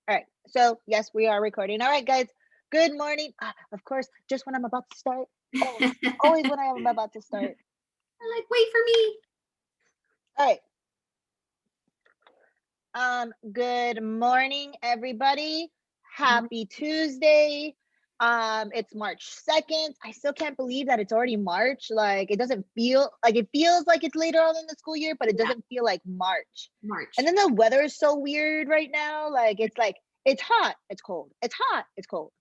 All right. So yes, we are recording. All right, guys. Good morning. Of course, just when I'm about to start. Always, always when I am about to start. I'm like, wait for me. All right. Good morning, everybody. Happy Tuesday. It's March 2nd. I still can't believe that it's already March. Like it doesn't feel like it feels like it's later on in the school year, but it doesn't feel like March. And March. then the weather is so weird right now. Like it's hot, it's cold. It's hot, it's cold.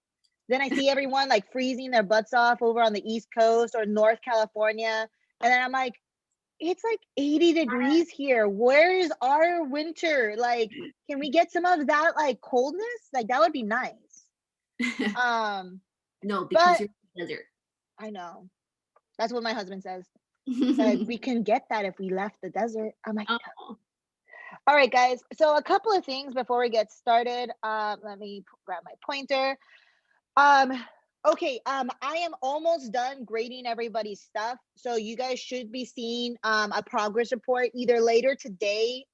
Then I see everyone like freezing their butts off over on the East Coast or North California. And then I'm like, it's like 80 degrees here. Where's our winter? Like, can we get some of that like coldness? Like that would be nice. No, because But you're in the desert. I know. That's what my husband says. Like we can get that if we left the desert. I'm like, no. Oh. All right, guys. So a couple of things before we get started. Let me grab my pointer. Um, okay, I am almost done grading everybody's stuff. So you guys should be seeing a progress report either later today,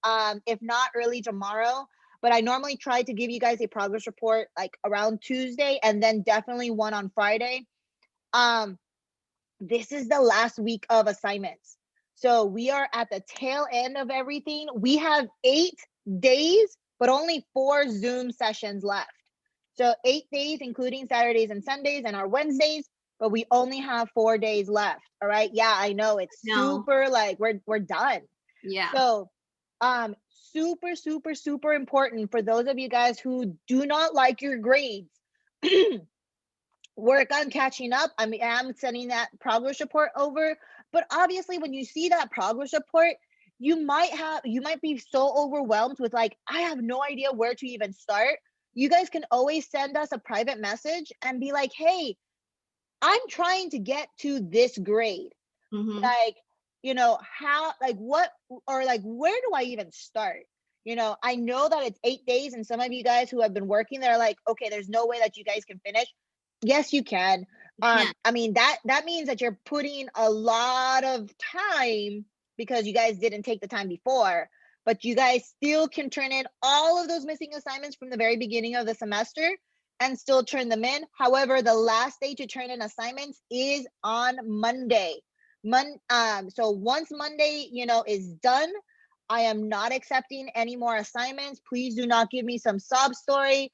if not early tomorrow. But I normally try to give you guys a progress report like around Tuesday and then definitely one on Friday. This is the last week of assignments. So we are at the tail end of everything. We have 8 days, but only 4 Zoom sessions left. So 8 days, including Saturdays and Sundays and our Wednesdays, but we only have 4 days left. All right. Yeah, I know it's super like we're done. Yeah. So super, super, super important for those of you guys who do not like your grades. Work on catching up. I mean, I'm sending that progress report over, but obviously when you see that progress report, you might be so overwhelmed with like, I have no idea where to even start. You guys can always send us a private message and be like, hey, I'm trying to get to this grade. Like, how, like what, or like, where do I even start? I know that it's 8 days and some of you guys who have been working, they're like, okay, there's no way that you guys can finish. Yes, you can. I mean, that means that you're putting a lot of time because you guys didn't take the time before, but you guys still can turn in all of those missing assignments from the very beginning of the semester and still turn them in. However, the last day to turn in assignments is on Monday. So once Monday, is done, I am not accepting any more assignments. Please do not give me some sob story.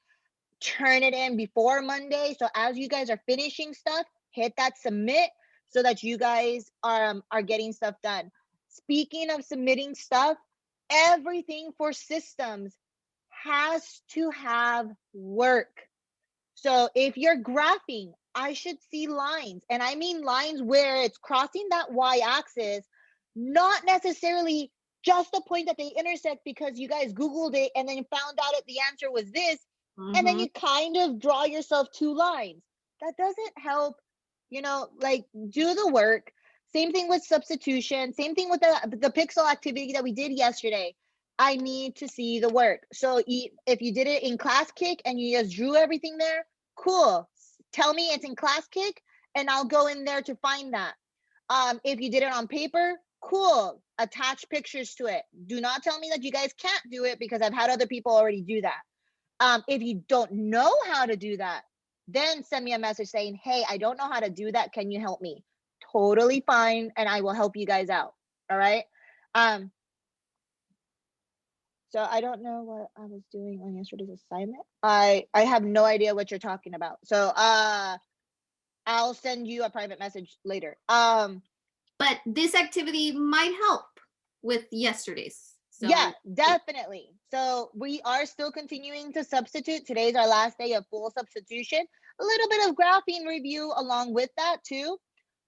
Turn it in before Monday. So as you guys are finishing stuff, hit that submit so that you guys are getting stuff done. Speaking of submitting stuff, everything for systems has to have work. So if you're graphing, I should see lines. And I mean lines where it's crossing that y-axis, not necessarily just a point that they intersect because you guys Googled it and then found out that the answer was this. And then you kind of draw yourself 2 lines. That doesn't help, like do the work. Same thing with substitution. Same thing with the pixel activity that we did yesterday. I need to see the work. So if you did it in class kick and you just drew everything there, cool. Tell me it's in class kick and I'll go in there to find that. If you did it on paper, cool. Attach pictures to it. Do not tell me that you guys can't do it because I've had other people already do that. If you don't know how to do that, then send me a message saying, hey, I don't know how to do that. Can you help me? Totally fine. And I will help you guys out. All right. So I don't know what I was doing on yesterday's assignment. I have no idea what you're talking about. So I'll send you a private message later. But this activity might help with yesterday's. So. Yeah, definitely. So we are still continuing to substitute. Today's our last day of full substitution. A little bit of graphing review along with that too.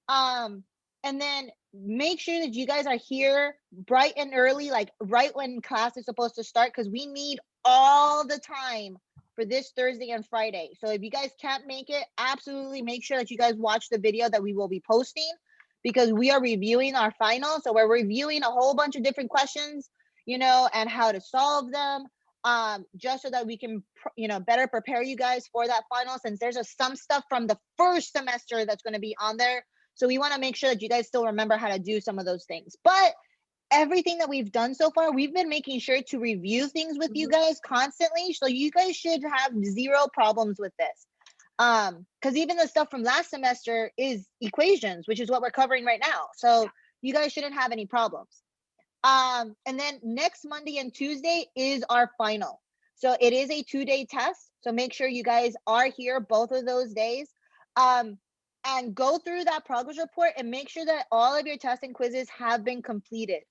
And then make sure that you guys are here bright and early, like right when class is supposed to start, because we need all the time for this Thursday and Friday. So if you guys can't make it, absolutely make sure that you guys watch the video that we will be posting, because we are reviewing our final. So we're reviewing a whole bunch of different questions, and how to solve them, just so that we can, better prepare you guys for that final, since there's some stuff from the first semester that's going to be on there. So we want to make sure that you guys still remember how to do some of those things. But everything that we've done so far, we've been making sure to review things with you guys constantly. So you guys should have zero problems with this. Because even the stuff from last semester is equations, which is what we're covering right now. So you guys shouldn't have any problems. And then next Monday and Tuesday is our final. So it is a 2-day test. So make sure you guys are here both of those days. And go through that progress report and make sure that all of your tests and quizzes have been completed.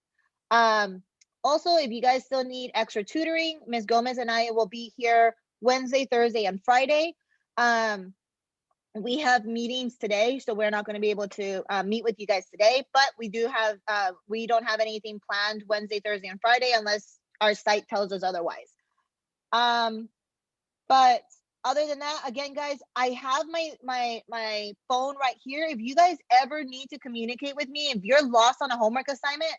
Also, if you guys still need extra tutoring, Ms. Gomez and I will be here Wednesday, Thursday, and Friday. We have meetings today, so we're not going to be able to meet with you guys today, but we do have, we don't have anything planned Wednesday, Thursday, and Friday unless our site tells us otherwise. But other than that, again, guys, I have my phone right here. If you guys ever need to communicate with me, if you're lost on a homework assignment,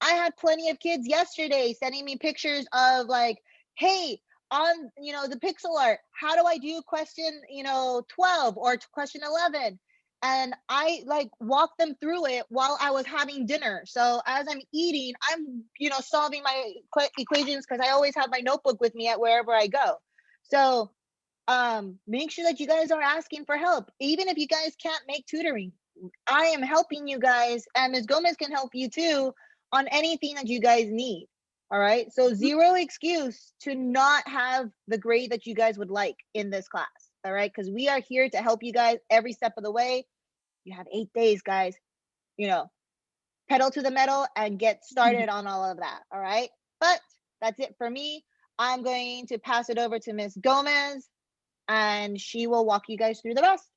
I had plenty of kids yesterday sending me pictures of like, hey, on the pixel art, how do I do question 12 or question 11? And I like walked them through it while I was having dinner. So as I'm eating, I'm solving my equations because I always have my notebook with me at wherever I go. So make sure that you guys are asking for help. Even if you guys can't make tutoring, I am helping you guys, and Ms. Gomez can help you too on anything that you guys need. All right, so zero excuse to not have the grade that you guys would like in this class. All right, because we are here to help you guys every step of the way. You have 8 days, guys. Pedal to the metal and get started on all of that. All right, but that's it for me. I'm going to pass it over to Ms. Gomez, and she will walk you guys through the rest.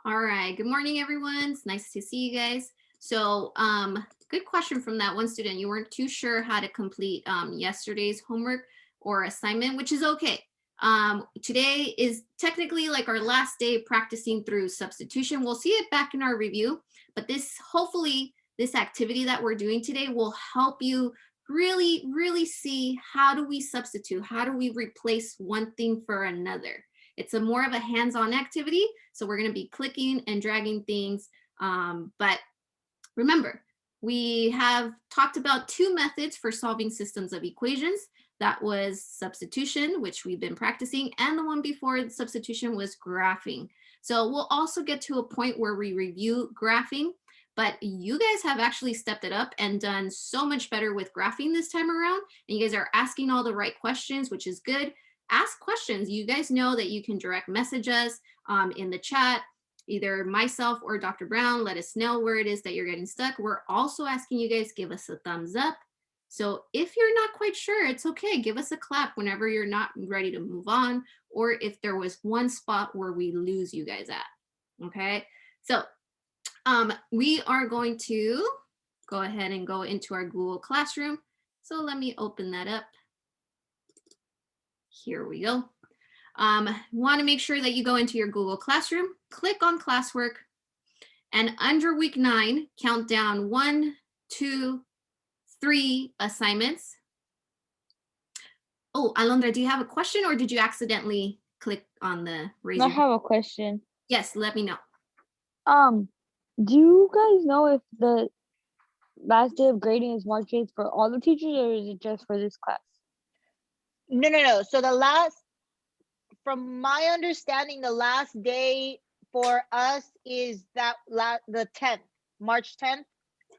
All right. Good morning, everyone. It's nice to see you guys. So good question from that one student. You weren't too sure how to complete yesterday's homework or assignment, which is okay. Today is technically like our last day practicing through substitution. We'll see it back in our review, but hopefully this activity that we're doing today will help you really see how do we substitute? How do we replace one thing for another? It's more of a hands-on activity. So we're going to be clicking and dragging things. But remember, we have talked about 2 methods for solving systems of equations. That was substitution, which we've been practicing, and the one before substitution was graphing. So we'll also get to a point where we review graphing, but you guys have actually stepped it up and done so much better with graphing this time around. And you guys are asking all the right questions, which is good. Ask questions. You guys know that you can direct message us in the chat, either myself or Dr. Brown. Let us know where it is that you're getting stuck. We're also asking you guys give us a thumbs up. So if you're not quite sure, it's okay. Give us a clap whenever you're not ready to move on, or if there was one spot where we lose you guys at. Okay, so we are going to go ahead and go into our Google Classroom. So let me open that up. Here we go. Want to make sure that you go into your Google Classroom, click on classwork, and under week 9, count down 1, 2, 3 assignments. Oh, Alondra, do you have a question or did you accidentally click on the raise? I have a question. Yes, let me know. Do you guys know if the last day of grading is March 8th for all the teachers, or is it just for this class? No. So from my understanding, the last day for us is the 10th. March 10th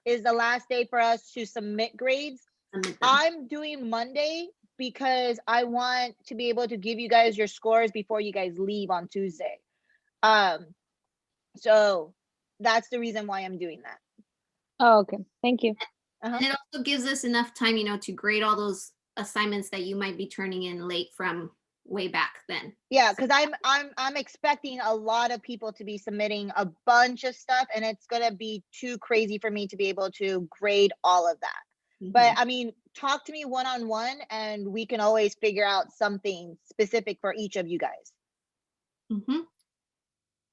is the last day for us to submit grades. I'm doing Monday because I want to be able to give you guys your scores before you guys leave on Tuesday. So that's the reason why I'm doing that. Oh, okay. Thank you. And it also gives us enough time, to grade all those assignments that you might be turning in late from way back then. Yeah, because I'm expecting a lot of people to be submitting a bunch of stuff, and it's gonna be too crazy for me to be able to grade all of that. But I mean, talk to me one-on-one and we can always figure out something specific for each of you guys.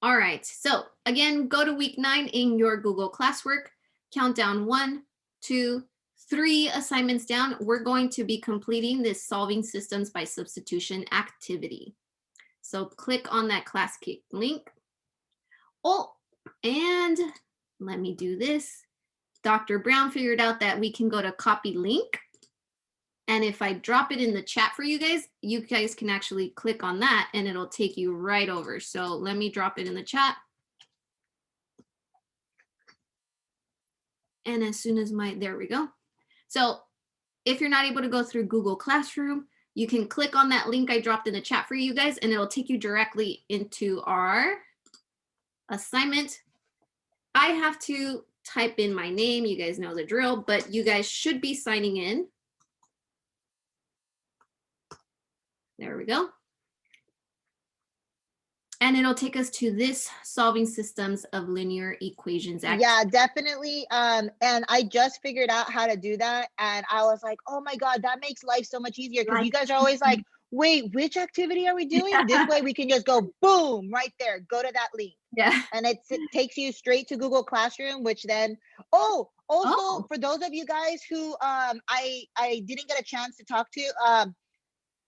All right, so again, go to week 9 in your Google Classwork, count down 1, 2, 3 assignments down. We're going to be completing this solving systems by substitution activity. So click on that Classkick link. Oh, and let me do this. Dr. Brown figured out that we can go to copy link. And if I drop it in the chat for you guys can actually click on that and it'll take you right over. So let me drop it in the chat. And as soon as there we go. So if you're not able to go through Google Classroom, you can click on that link I dropped in the chat for you guys and it'll take you directly into our assignment. I have to type in my name. You guys know the drill, but you guys should be signing in. There we go. And it'll take us to this solving systems of linear equations. Yeah, definitely. And I just figured out how to do that. And I was like, oh my God, that makes life so much easier. Because you guys are always like, wait, which activity are we doing? Yeah. This way we can just go boom, right there. Go to that link. Yeah. And it takes you straight to Google Classroom, which then, for those of you guys who I didn't get a chance to talk to,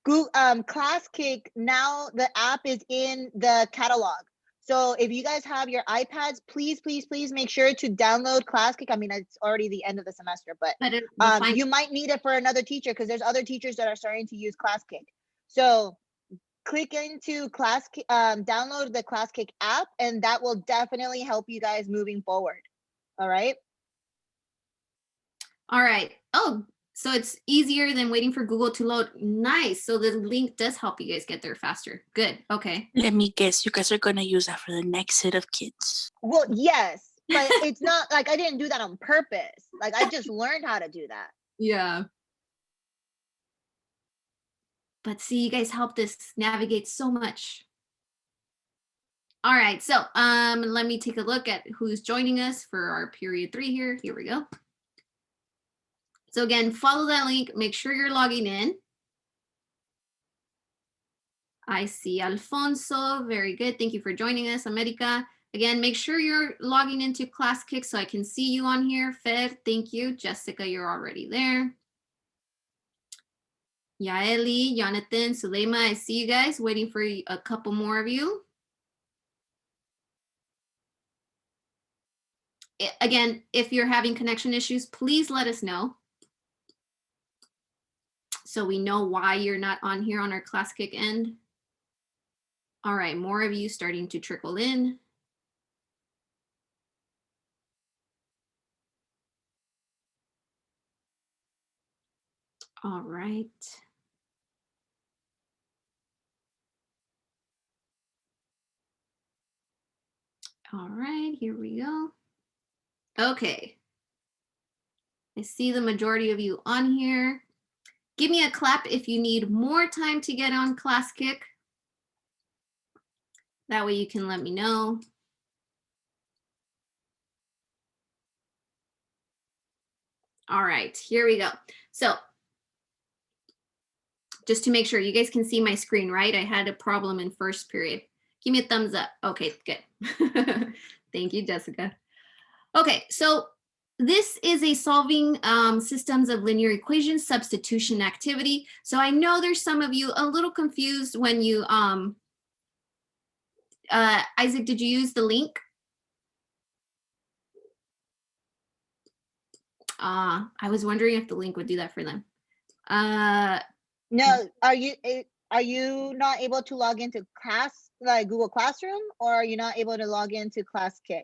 Google ClassKick, now the app is in the catalog. So if you guys have your iPads, please make sure to download ClassKick. I mean, it's already the end of the semester, but you might need it for another teacher because there's other teachers that are starting to use ClassKick. So click into ClassKick, download the ClassKick app, and that will definitely help you guys moving forward. All right. All right. Oh, so it's easier than waiting for Google to load. Nice. So the link does help you guys get there faster. Good. Okay. Let me guess, you guys are going to use that for the next set of kids. Well, yes, but it's not like I didn't do that on purpose. Like I just learned how to do that. Yeah. But see, you guys helped us navigate so much. All right. So let me take a look at who's joining us for our period 3 here. Here we go. So again, follow that link, make sure you're logging in. I see Alfonso, very good. Thank you for joining us, America. Again, make sure you're logging into ClassKick so I can see you on here. Fer, thank you. Jessica, you're already there. Yaeli, Jonathan, Suleima, I see you guys. Waiting for a couple more of you. Again, if you're having connection issues, please let us know, so we know why you're not on here on our ClassKick end. All right, more of you starting to trickle in. All right. All right, here we go. Okay. I see the majority of you on here. Give me a clap if you need more time to get on ClassKick. That way you can let me know. All right, here we go. So just to make sure you guys can see my screen, right? I had a problem in first period. Give me a thumbs up. Okay, good. Thank you, Jessica. Okay, so this is a solving systems of linear equations substitution activity. So I know there's some of you a little confused when you, Isaac, did you use the link? I was wondering if the link would do that for them. No, are you not able to log into Google Classroom, or are you not able to log into ClassKick?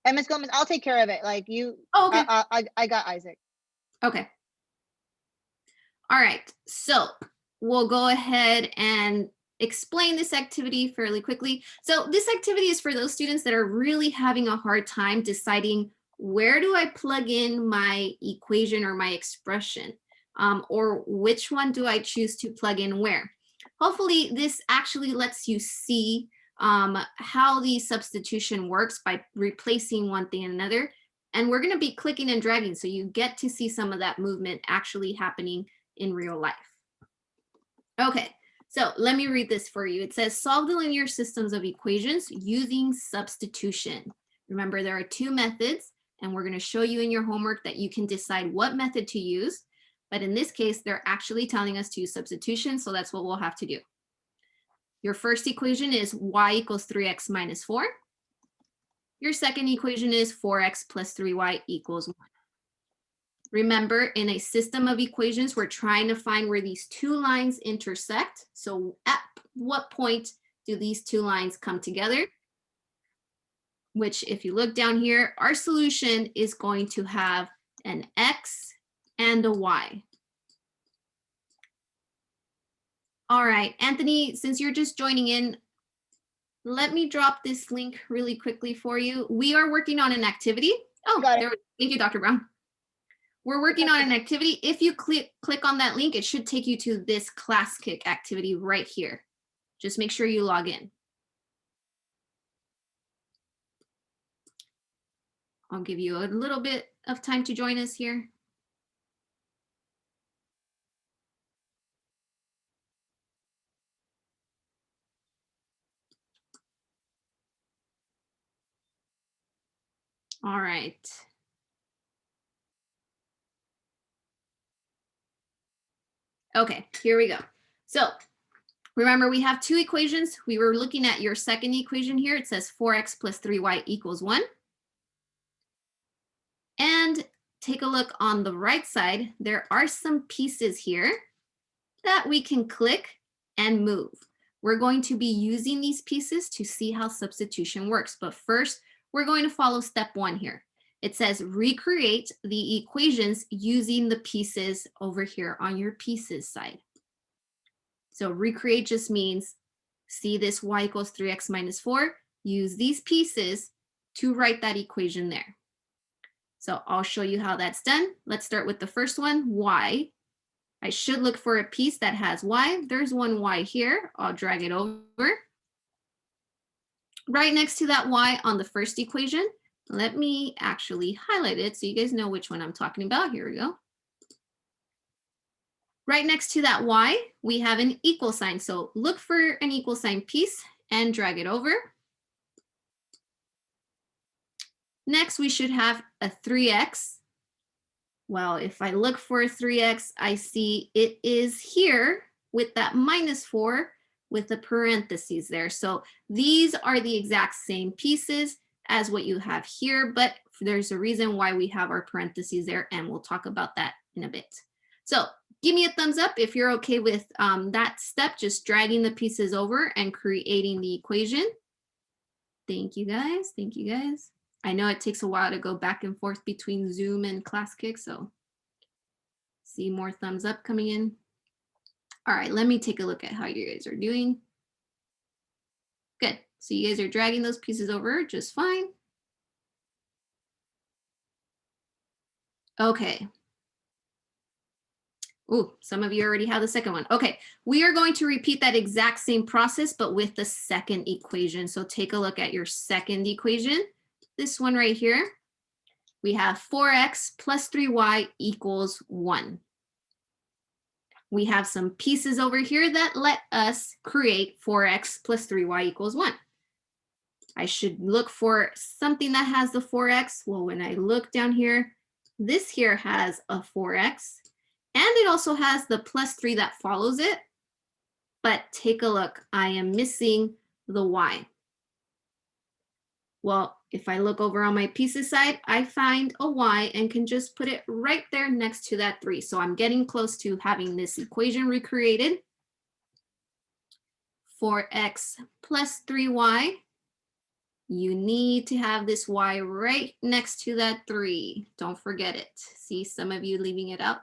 And Ms. Gomez, I'll take care of it. Like you, oh, okay. I got Isaac. Okay. All right, so we'll go ahead and explain this activity fairly quickly. So this activity is for those students that are really having a hard time deciding where do I plug in my equation or my expression, or which one do I choose to plug in where. Hopefully this actually lets you see how the substitution works by replacing one thing and another. And we're going to be clicking and dragging, so you get to see some of that movement actually happening in real life. Okay, so let me read this for you. It says, solve the linear systems of equations using substitution. Remember, there are 2 methods, and we're going to show you in your homework that you can decide what method to use. But in this case, they're actually telling us to use substitution, so that's what we'll have to do. Your first equation is y equals 3x minus 4. Your second equation is 4x plus 3y equals 1. Remember, in a system of equations, we're trying to find where these two lines intersect. So at what point do these two lines come together? Which, if you look down here, our solution is going to have an X and a Y. All right, Anthony, since you're just joining in, let me drop this link really quickly for you. We are working on an activity. Oh, Got it. there. Thank you, Dr. Brown. We're working on an activity. If you click on that link, it should take you to this class kick activity right here. Just make sure you log in. I'll give you a little bit of time to join us here. All right. Okay, here we go. So remember, we have two equations. We were looking at your second equation here. It says 4x plus 3y equals 1. And take a look on the right side. There are some pieces here that we can click and move. We're going to be using these pieces to see how substitution works. But first, we're going to follow step 1 here. It says recreate the equations using the pieces over here on your pieces side. So recreate just means see this y equals 3x minus 4. Use these pieces to write that equation there. So I'll show you how that's done. Let's start with the first one, y. I should look for a piece that has y. There's one y here. I'll drag it over. Right next to that y on the first equation, let me actually highlight it so you guys know which one I'm talking about. Here we go. Right next to that y, we have an equal sign. So look for an equal sign piece and drag it over. Next, we should have a 3x. Well, if I look for a 3x, I see it is here with that minus 4 with the parentheses there. So these are the exact same pieces as what you have here, but there's a reason why we have our parentheses there, and we'll talk about that in a bit. So give me a thumbs up if you're okay with that step, just dragging the pieces over and creating the equation. Thank you guys. Thank you guys. I know it takes a while to go back and forth between Zoom and ClassKick, so see more thumbs up coming in. All right, let me take a look at how you guys are doing. Good. So you guys are dragging those pieces over just fine. Okay. Ooh, some of you already have the second one. Okay, we are going to repeat that exact same process, but with the second equation. So take a look at your second equation. This one right here. We have 4x plus 3y equals 1. We have some pieces over here that let us create 4x plus 3y equals 1. I should look for something that has the 4x. Well, when I look down here, this here has a 4x. And it also has the plus 3 that follows it. But take a look, I am missing the y. Well, if I look over on my pieces side, I find a y and can just put it right there next to that 3. So I'm getting close to having this equation recreated. 4x plus 3y. You need to have this y right next to that 3. Don't forget it. See some of you leaving it out.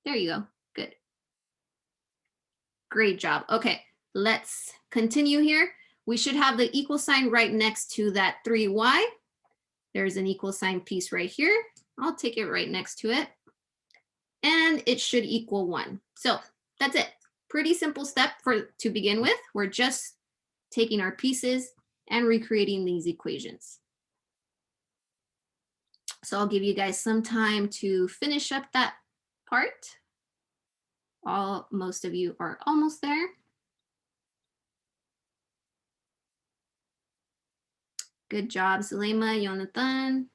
There you go. Good. Great job. Okay, let's continue here. We should have the equal sign right next to that 3y. There's an equal sign piece right here. I'll take it right next to it. And it should equal 1. So that's it. Pretty simple step to begin with. We're just taking our pieces and recreating these equations. So I'll give you guys some time to finish up that part. Most of you are almost there. Good job, Zulema, Jonathan.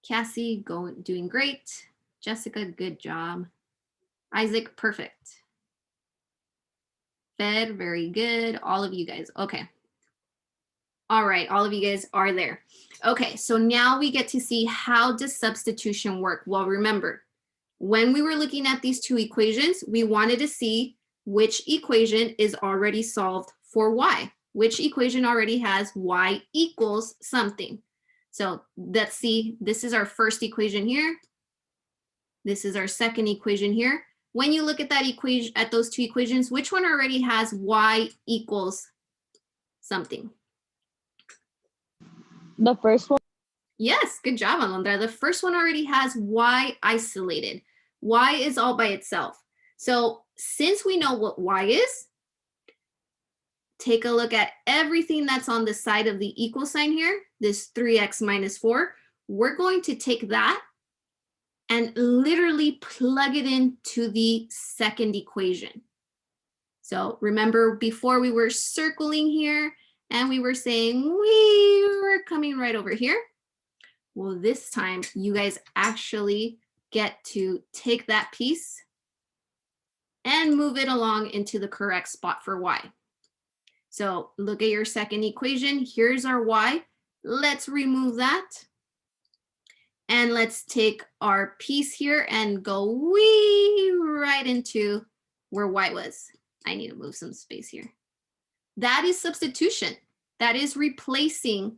Cassie, doing great. Jessica, good job. Isaac, perfect. Fed, very good. All of you guys, okay. All right, all of you guys are there. Okay, so now we get to see how does substitution work? Well, remember, when we were looking at these two equations, we wanted to see which equation is already solved for y. Which equation already has y equals something. So let's see, this is our first equation here. This is our second equation here. When you look at that equation, at those two equations, which one already has y equals something? The first one. Yes, good job, Alondra. The first one already has y isolated. Y is all by itself. So since we know what y is, take a look at everything that's on the side of the equal sign here, this 3x minus 4. We're going to take that and literally plug it into the second equation. So remember, before we were circling here and we were saying we were coming right over here. Well, this time you guys actually get to take that piece and move it along into the correct spot for y. So look at your second equation. Here's our y. Let's remove that. And let's take our piece here and go wee right into where y was. I need to move some space here. That is substitution. That is replacing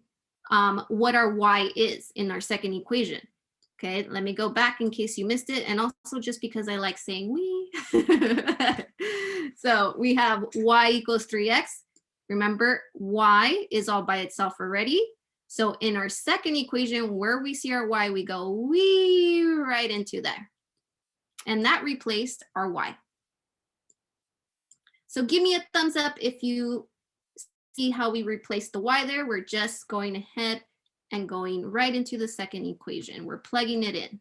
what our y is in our second equation. Okay, let me go back in case you missed it. And also just because I like saying we. So we have y equals 3x. Remember, y is all by itself already. So in our second equation, where we see our y, we go wee right into there. And that replaced our y. So give me a thumbs up if you see how we replaced the y there. We're just going ahead and going right into the second equation. We're plugging it in.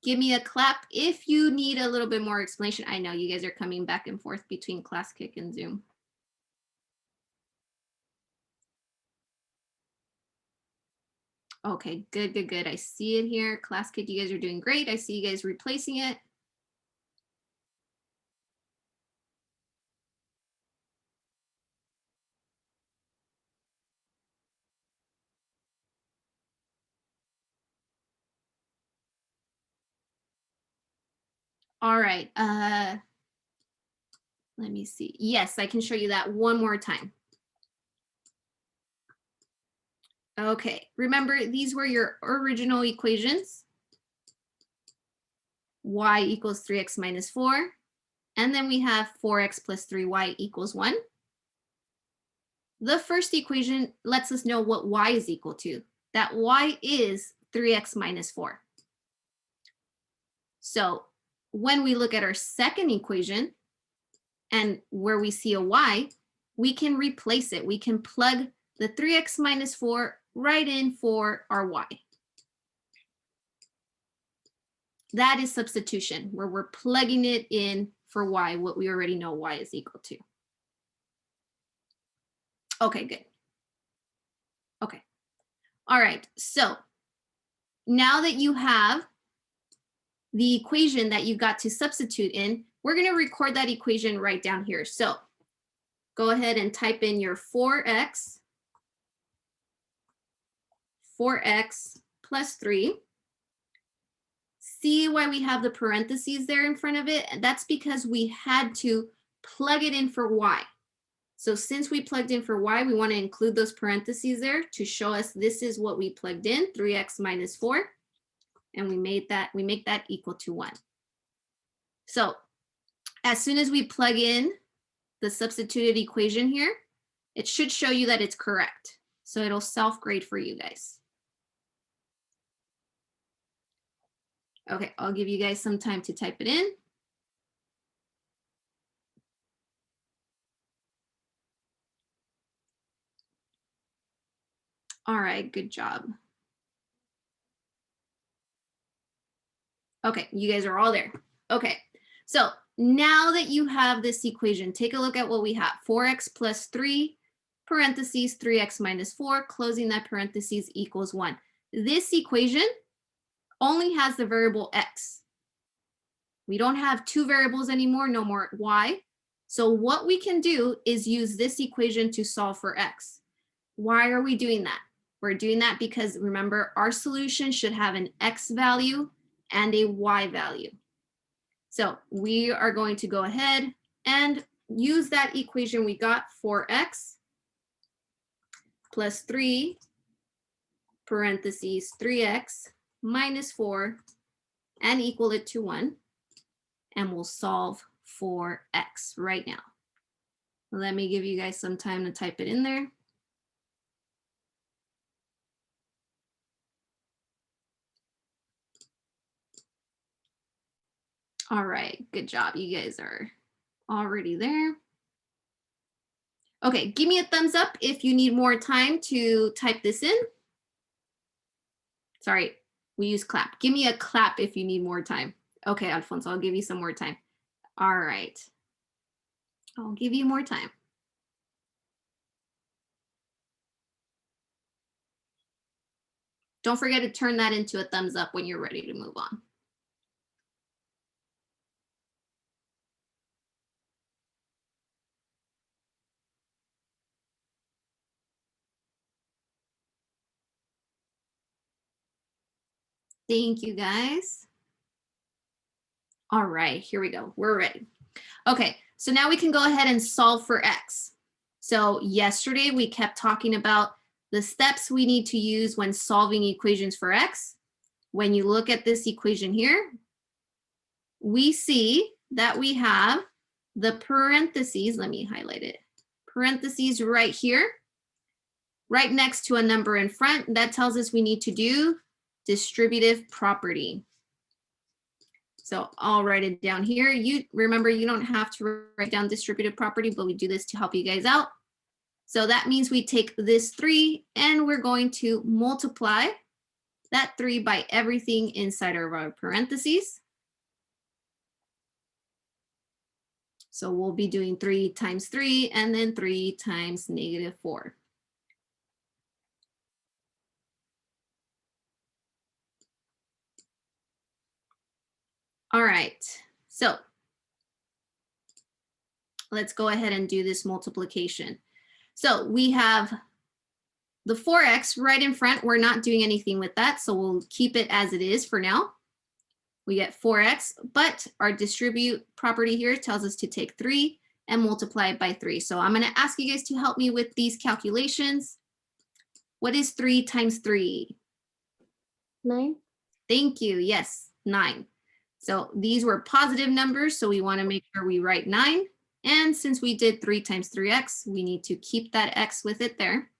Give me a clap if you need a little bit more explanation. I know you guys are coming back and forth between ClassKick and Zoom. Okay, good, good, good. I see it here. ClassKick, you guys are doing great. I see you guys replacing it. All right, let me see. Yes, I can show you that one more time. Okay, remember these were your original equations. Y equals 3x minus 4. And then we have 4x plus 3y equals 1. The first equation lets us know what y is equal to. That y is 3x minus 4. So when we look at our second equation and where we see a y, we can replace it. We can plug the 3x minus 4 right in for our y. That is substitution, where we're plugging it in for y, what we already know y is equal to. Okay, good. Okay. All right, so now that you have the equation that you got to substitute in, we're going to record that equation right down here. So go ahead and type in your 4x plus 3. See why we have the parentheses there in front of it? That's because we had to plug it in for y. So since we plugged in for y, we want to include those parentheses there to show us this is what we plugged in, 3x minus 4. And we make that equal to 1. So as soon as we plug in the substituted equation here, it should show you that it's correct. So it'll self-grade for you guys. Okay, I'll give you guys some time to type it in. All right, good job. Okay, you guys are all there. Okay, so now that you have this equation, take a look at what we have. 4x plus 3, parentheses, 3x minus 4, closing that parentheses equals 1. This equation only has the variable x. We don't have two variables anymore, no more y. So what we can do is use this equation to solve for x. Why are we doing that? We're doing that because remember, our solution should have an x value and a y value. So we are going to go ahead and use that equation we got for x plus 3 parentheses 3x minus 4 and equal it to 1. And we'll solve for x right now. Let me give you guys some time to type it in there. All right, good job. You guys are already there. Okay, give me a thumbs up if you need more time to type this in. Sorry, we use clap. Give me a clap if you need more time. Okay, Alfonso, I'll give you some more time. All right. I'll give you more time. Don't forget to turn that into a thumbs up when you're ready to move on. Thank you, guys. All right, here we go. We're ready. Okay, so now we can go ahead and solve for x. So yesterday we kept talking about the steps we need to use when solving equations for x. When you look at this equation here, we see that we have the parentheses, let me highlight it, parentheses right here, right next to a number in front. That tells us we need to do distributive property. So I'll write it down here. You remember, you don't have to write down distributive property, but we do this to help you guys out. So that means we take this 3 and we're going to multiply that 3 by everything inside of our parentheses. So we'll be doing 3 times 3 and then 3 times -4. All right, so let's go ahead and do this multiplication. So we have the 4x right in front. We're not doing anything with that, so we'll keep it as it is for now. We get 4x, but our distribute property here tells us to take 3 and multiply it by 3. So I'm going to ask you guys to help me with these calculations. What is 3 times 3? 9. Thank you. Yes, 9. So these were positive numbers, so we want to make sure we write 9. And since we did 3 times 3x, we need to keep that x with it there.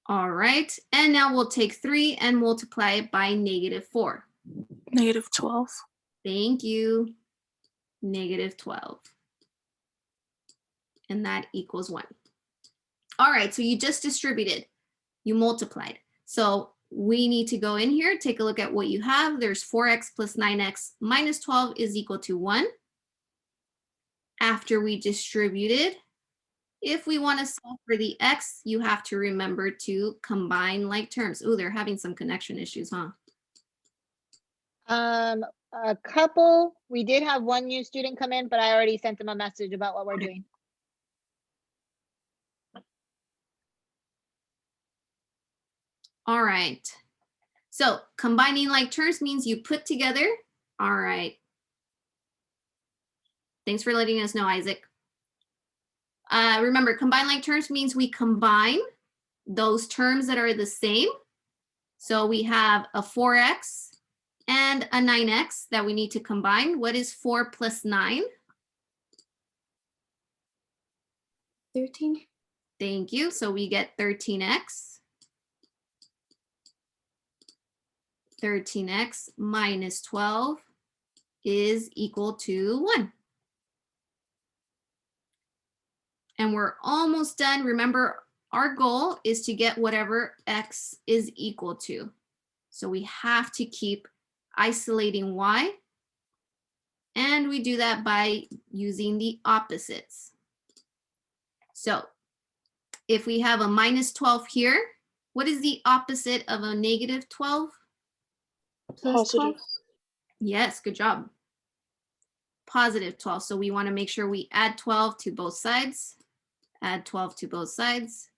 All right, and now we'll take 3 and multiply it by -4. -12. Thank you. -12. And that equals 1. All right, so you just distributed. You multiplied. So we need to go in here, take a look at what you have. There's 4x plus 9x minus 12 is equal to 1. After we distributed, if we want to solve for the x, you have to remember to combine like terms. Oh, they're having some connection issues, huh? A couple. We did have one new student come in, but I already sent them a message about what we're doing. All right. So combining like terms means you put together. All right. Thanks for letting us know, Isaac. Remember, combine like terms means we combine those terms that are the same. So we have a 4x and a 9x that we need to combine. What is 4 plus 9? 13. Thank you. So we get 13x. 13x minus 12 is equal to 1. And we're almost done. Remember, our goal is to get whatever x is equal to. So we have to keep isolating y. And we do that by using the opposites. So if we have a minus 12 here, what is the opposite of a negative 12? Plus 12. Yes, good job. positive 12. So we want to make sure we add 12 to both sides. Add 12 to both sides.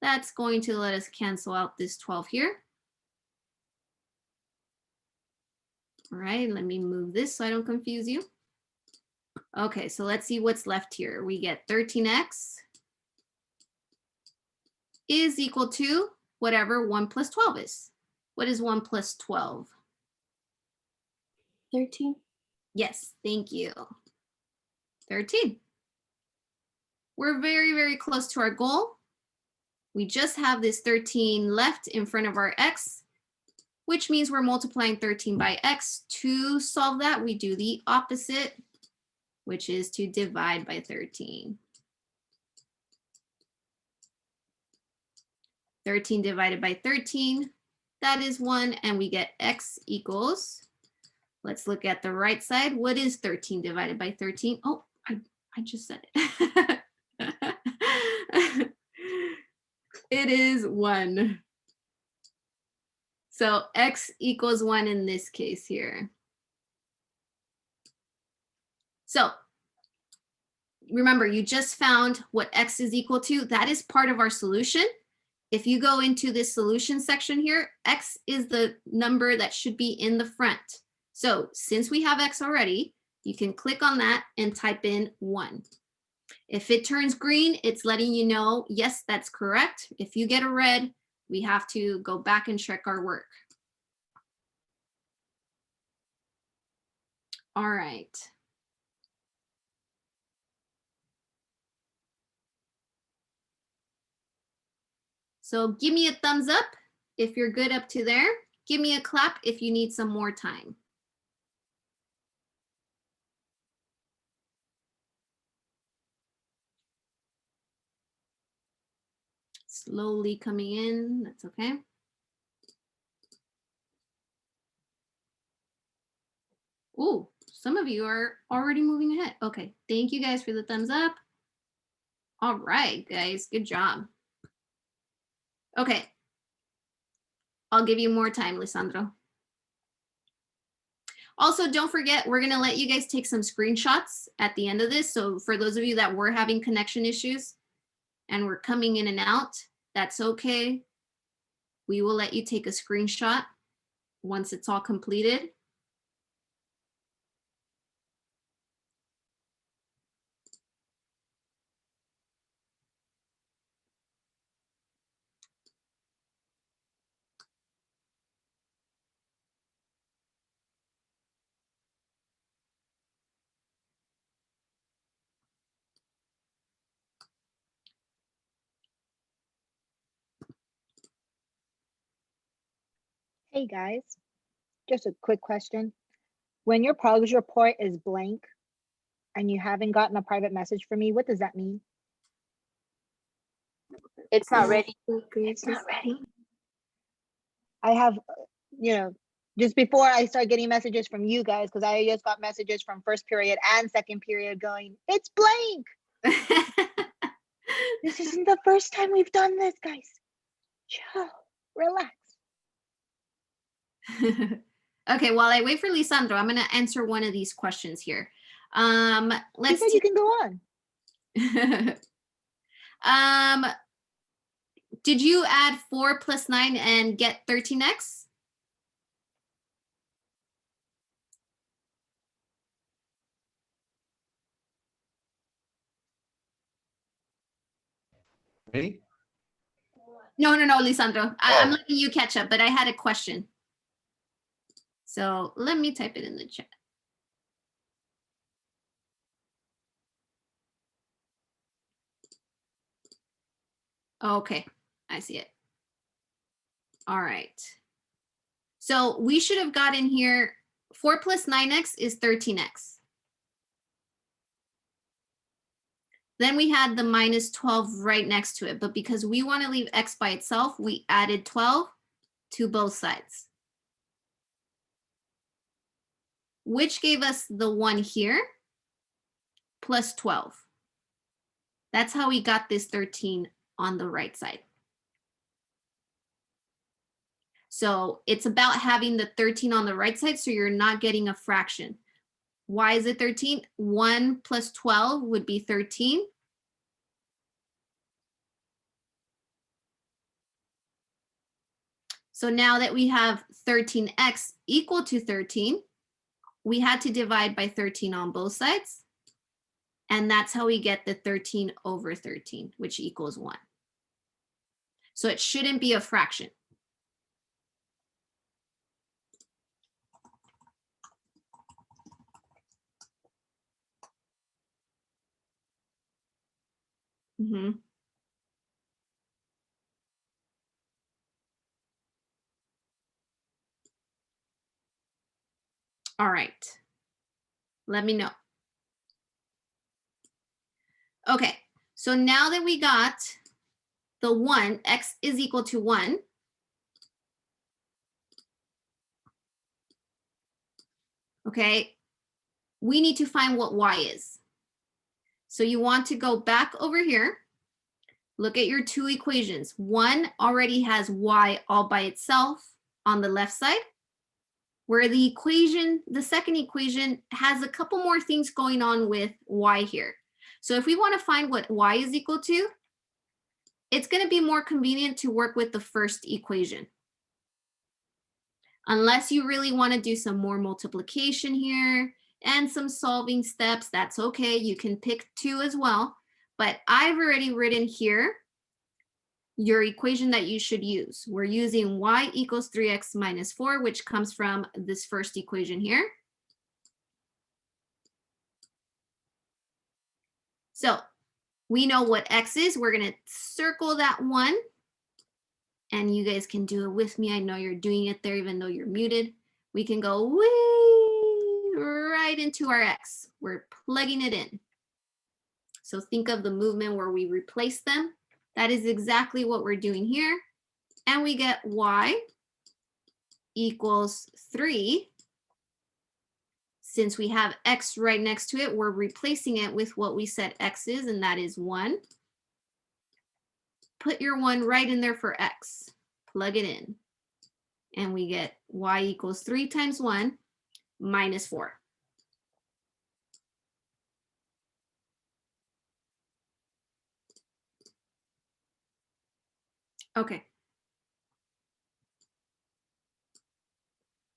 That's going to let us cancel out this 12 here. All right, let me move this so I don't confuse you. Okay, so let's see what's left here. We get 13x is equal to whatever 1 plus 12 is. What is 1 plus 12? 13. Yes, thank you. 13. We're very, very close to our goal. We just have this 13 left in front of our x, which means we're multiplying 13 by x. To solve that, we do the opposite, which is to divide by 13. 13 divided by 13, that is 1, and we get x equals, let's look at the right side. What is 13 divided by 13? Oh, I just said it. It is 1. So x equals 1 in this case here. So remember, you just found what x is equal to. That is part of our solution. If you go into this solution section here, x is the number that should be in the front. So since we have x already, you can click on that and type in 1. If it turns green, it's letting you know, yes, that's correct. If you get a red, we have to go back and check our work. All right. So give me a thumbs up if you're good up to there. Give me a clap if you need some more time. Slowly coming in, that's okay. Ooh, some of you are already moving ahead. Okay, thank you guys for the thumbs up. All right, guys, good job. Okay, I'll give you more time, Lisandro. Also, don't forget, we're gonna let you guys take some screenshots at the end of this. So for those of you that were having connection issues and were coming in and out, that's okay. We will let you take a screenshot once it's all completed. Hey guys, just a quick question. When your progress report is blank and you haven't gotten a private message from me, what does that mean? It's not ready. It's not ready. I have, just before I start getting messages from you guys, because I just got messages from first period and second period going, it's blank. This isn't the first time we've done this, guys. Chill, relax. Okay, while I wait for Lisandro, I'm gonna answer one of these questions here. Let's see. You can go on. Did you add 4 plus 9 and get 13x? Me? No, Lisandro. I'm letting you catch up, but I had a question. So let me type it in the chat. Okay, I see it. All right. So we should have gotten here 4 plus 9x is 13x. Then we had the minus 12 right next to it, but because we want to leave x by itself, we added 12 to both sides, which gave us the 1 here plus 12. That's how we got this 13 on the right side. So it's about having the 13 on the right side so you're not getting a fraction. Why is it 13? 1 plus 12 would be 13. So now that we have 13x equal to 13, we had to divide by 13 on both sides. And that's how we get the 13 over 13, which equals 1. So it shouldn't be a fraction. Mm-hmm. All right. Let me know. Okay, so now that we got the 1, x is equal to 1. Okay, we need to find what y is. So you want to go back over here, look at your two equations. One already has y all by itself on the left side, where the equation, the second equation, has a couple more things going on with y here. So if we want to find what y is equal to, it's going to be more convenient to work with the first equation. Unless you really want to do some more multiplication here and some solving steps, that's okay. You can pick 2 as well. But I've already written here your equation that you should use. We're using y equals 3x minus 4, which comes from this first equation here. So we know what x is. We're going to circle that 1. And you guys can do it with me. I know you're doing it there, even though you're muted. We can go way right into our x. We're plugging it in. So think of the movement where we replace them. That is exactly what we're doing here. And we get y equals 3. Since we have x right next to it, we're replacing it with what we said x is, and that is 1. Put your 1 right in there for x. Plug it in. And we get y equals 3 times 1 minus 4. Okay.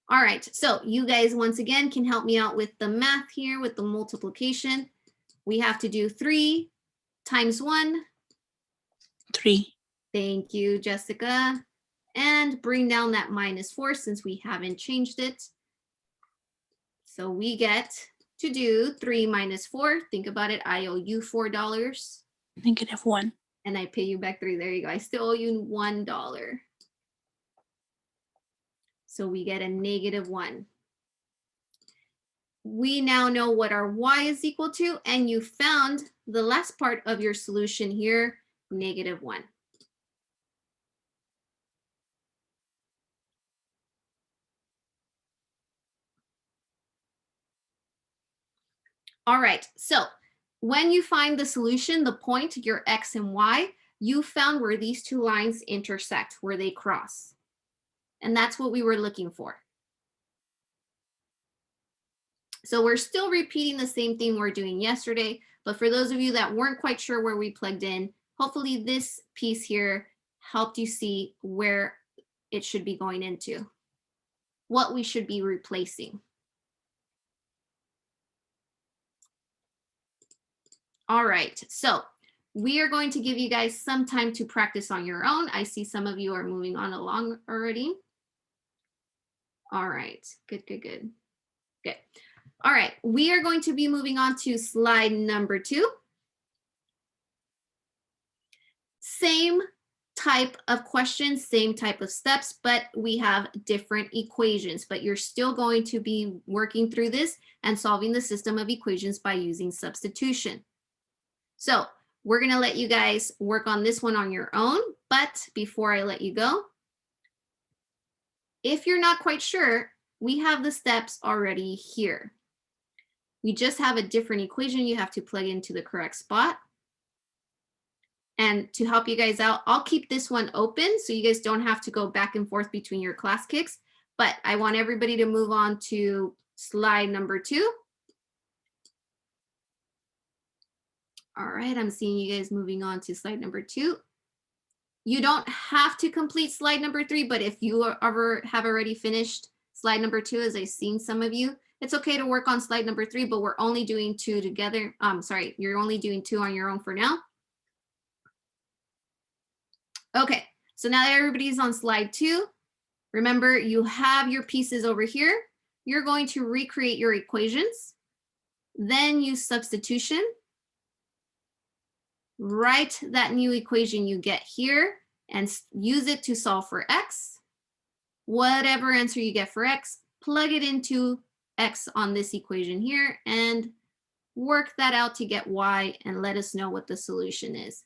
All right, so you guys once again can help me out with the math here with the multiplication. We have to do 3 times 1. 3. Thank you, Jessica. And bring down that minus 4 since we haven't changed it. So we get to do 3 minus 4. Think about it. I owe you $4. -1. And I pay you back 3. There you go. I still owe you $1. So we get a -1. We now know what our y is equal to, and you found the last part of your solution here, -1. All right, so when you find the solution, the point, your x and y, you found where these two lines intersect, where they cross. And that's what we were looking for. So we're still repeating the same thing we're doing yesterday, but for those of you that weren't quite sure where we plugged in, hopefully this piece here helped you see where it should be going into, what we should be replacing. All right, so we are going to give you guys some time to practice on your own. I see some of you are moving on along already. All right, good. All right, we are going to be moving on to slide number 2. Same type of questions, same type of steps, but we have different equations, but you're still going to be working through this and solving the system of equations by using substitution. So we're gonna let you guys work on this one on your own, but before I let you go, if you're not quite sure, we have the steps already here. We just have a different equation you have to plug into the correct spot. And to help you guys out, I'll keep this one open so you guys don't have to go back and forth between your class kicks, but I want everybody to move on to slide number 2. All right, I'm seeing you guys moving on to slide number 2. You don't have to complete slide number 3, but if you have already finished slide number 2, as I've seen some of you, it's okay to work on slide number 3, but we're only doing 2 together. Sorry, you're only doing 2 on your own for now. Okay, so now that everybody's on slide 2, remember you have your pieces over here. You're going to recreate your equations, then use substitution. Write that new equation you get here and use it to solve for x. Whatever answer you get for x, plug it into x on this equation here and work that out to get y and let us know what the solution is.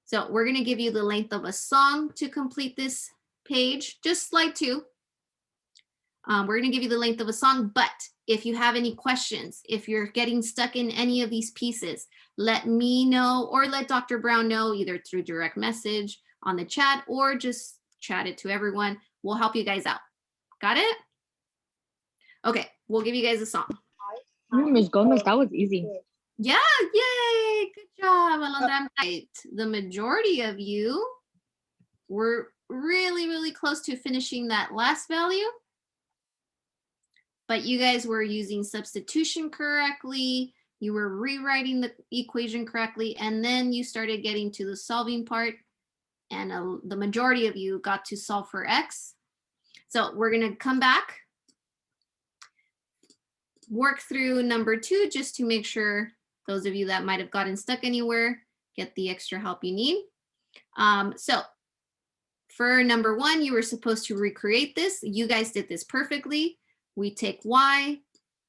So we're going to give you the length of a song to complete this page, just slide 2. We're going to give you the length of a song, but if you have any questions, if you're getting stuck in any of these pieces, let me know or let Dr. Brown know either through direct message on the chat or just chat it to everyone. We'll help you guys out. Got it? Okay, we'll give you guys a song. Ms. Gomez, that was easy. Yeah, yay, good job, Alondra. Right. The majority of you were really, really close to finishing that last value. But you guys were using substitution correctly. You were rewriting the equation correctly. And then you started getting to the solving part. And the majority of you got to solve for x. So we're going to come back, work through number 2, just to make sure those of you that might have gotten stuck anywhere get the extra help you need. So for number 1, you were supposed to recreate this. You guys did this perfectly. We take y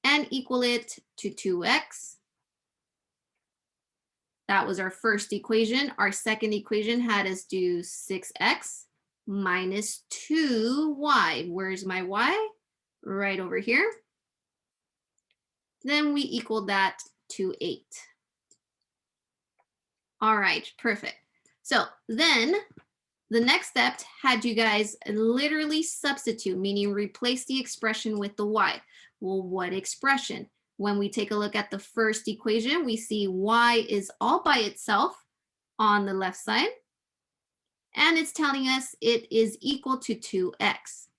and equal it to 2x. That was our first equation. Our second equation had us do 6x minus 2y. Where's my y? Right over here. Then we equaled that to 8. All right, perfect. So then the next step had you guys literally substitute, meaning replace the expression with the y. Well, what expression? When we take a look at the first equation, we see y is all by itself on the left side. And it's telling us it is equal to 2x.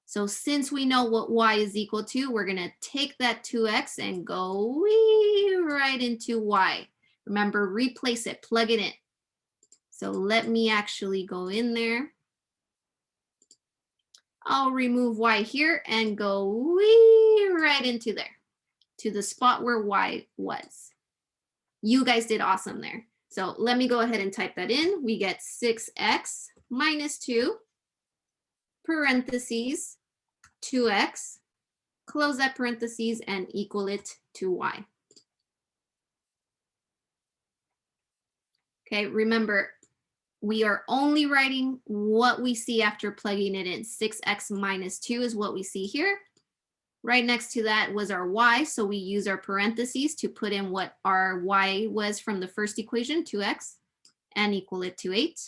So since we know what y is equal to, we're going to take that 2x and go right into y. Remember, replace it, plug it in. So let me actually go in there. I'll remove y here and go right into there, to the spot where y was. You guys did awesome there. So let me go ahead and type that in. We get 6x minus 2, parentheses, 2x, close that parentheses and equal it to y. Okay, remember, we are only writing what we see after plugging it in. 6x minus 2 is what we see here. Right next to that was our y, so we use our parentheses to put in what our y was from the first equation, 2x, and equal it to 8.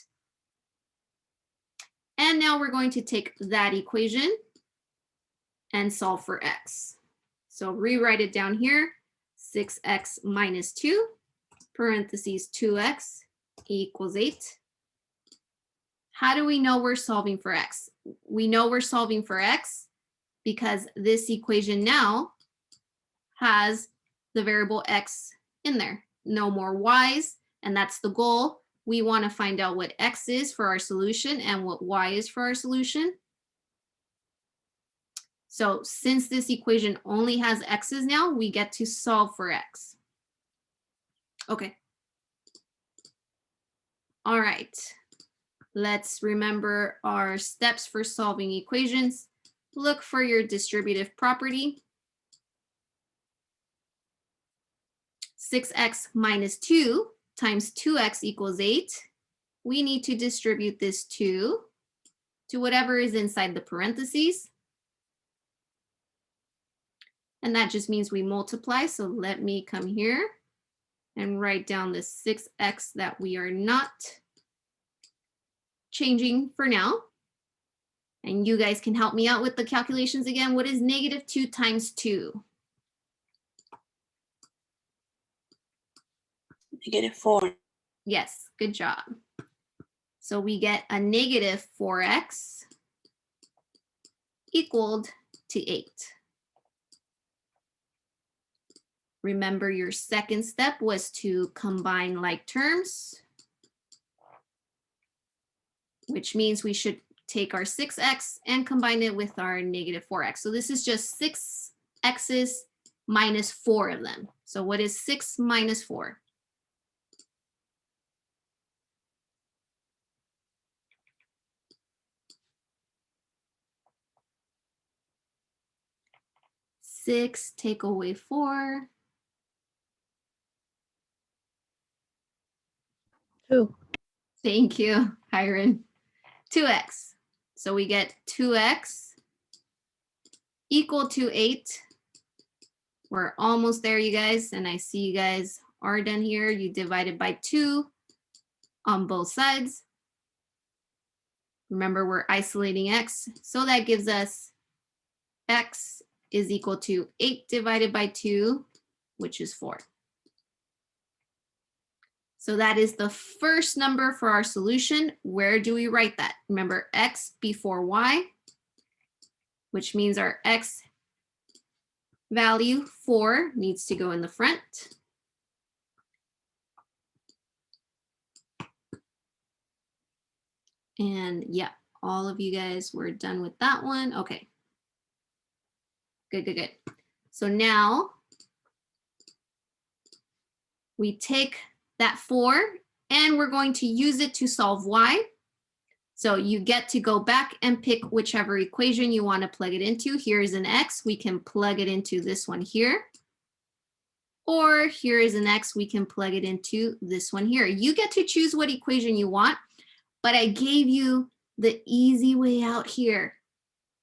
And now we're going to take that equation and solve for x. So rewrite it down here, 6x minus 2, parentheses 2x equals 8. How do we know we're solving for x? We know we're solving for x because this equation now has the variable x in there. No more y's, and that's the goal. We want to find out what x is for our solution and what y is for our solution. So since this equation only has x's now, we get to solve for x. Okay. All right. Let's remember our steps for solving equations. Look for your distributive property. 6x minus 2 times 2x equals 8. We need to distribute this 2 to whatever is inside the parentheses. And that just means we multiply. So let me come here and write down the 6x that we are not changing for now. And you guys can help me out with the calculations again. What is negative 2 times 2? -4. Yes, good job. So we get a negative 4x equaled to 8. Remember, your second step was to combine like terms, which means we should take our 6x and combine it with our negative 4x. So this is just 6x's minus 4 of them. So what is 6 minus 4? Six take away 4. 2. Thank you, Hiram. 2x. So we get 2x equal to 8. We're almost there, you guys. And I see you guys are done here. You divided by 2 on both sides. Remember, we're isolating x. So that gives us x is equal to 8 divided by 2, which is 4. So that is the first number for our solution. Where do we write that? Remember, x before y, which means our x value 4 needs to go in the front. And yeah, all of you guys were done with that one. Okay. Good, good, good. So now we take that 4 and we're going to use it to solve y. So you get to go back and pick whichever equation you want to plug it into. Here's an x, we can plug it into this one here. Or here is an x, we can plug it into this one here. You get to choose what equation you want, but I gave you the easy way out here.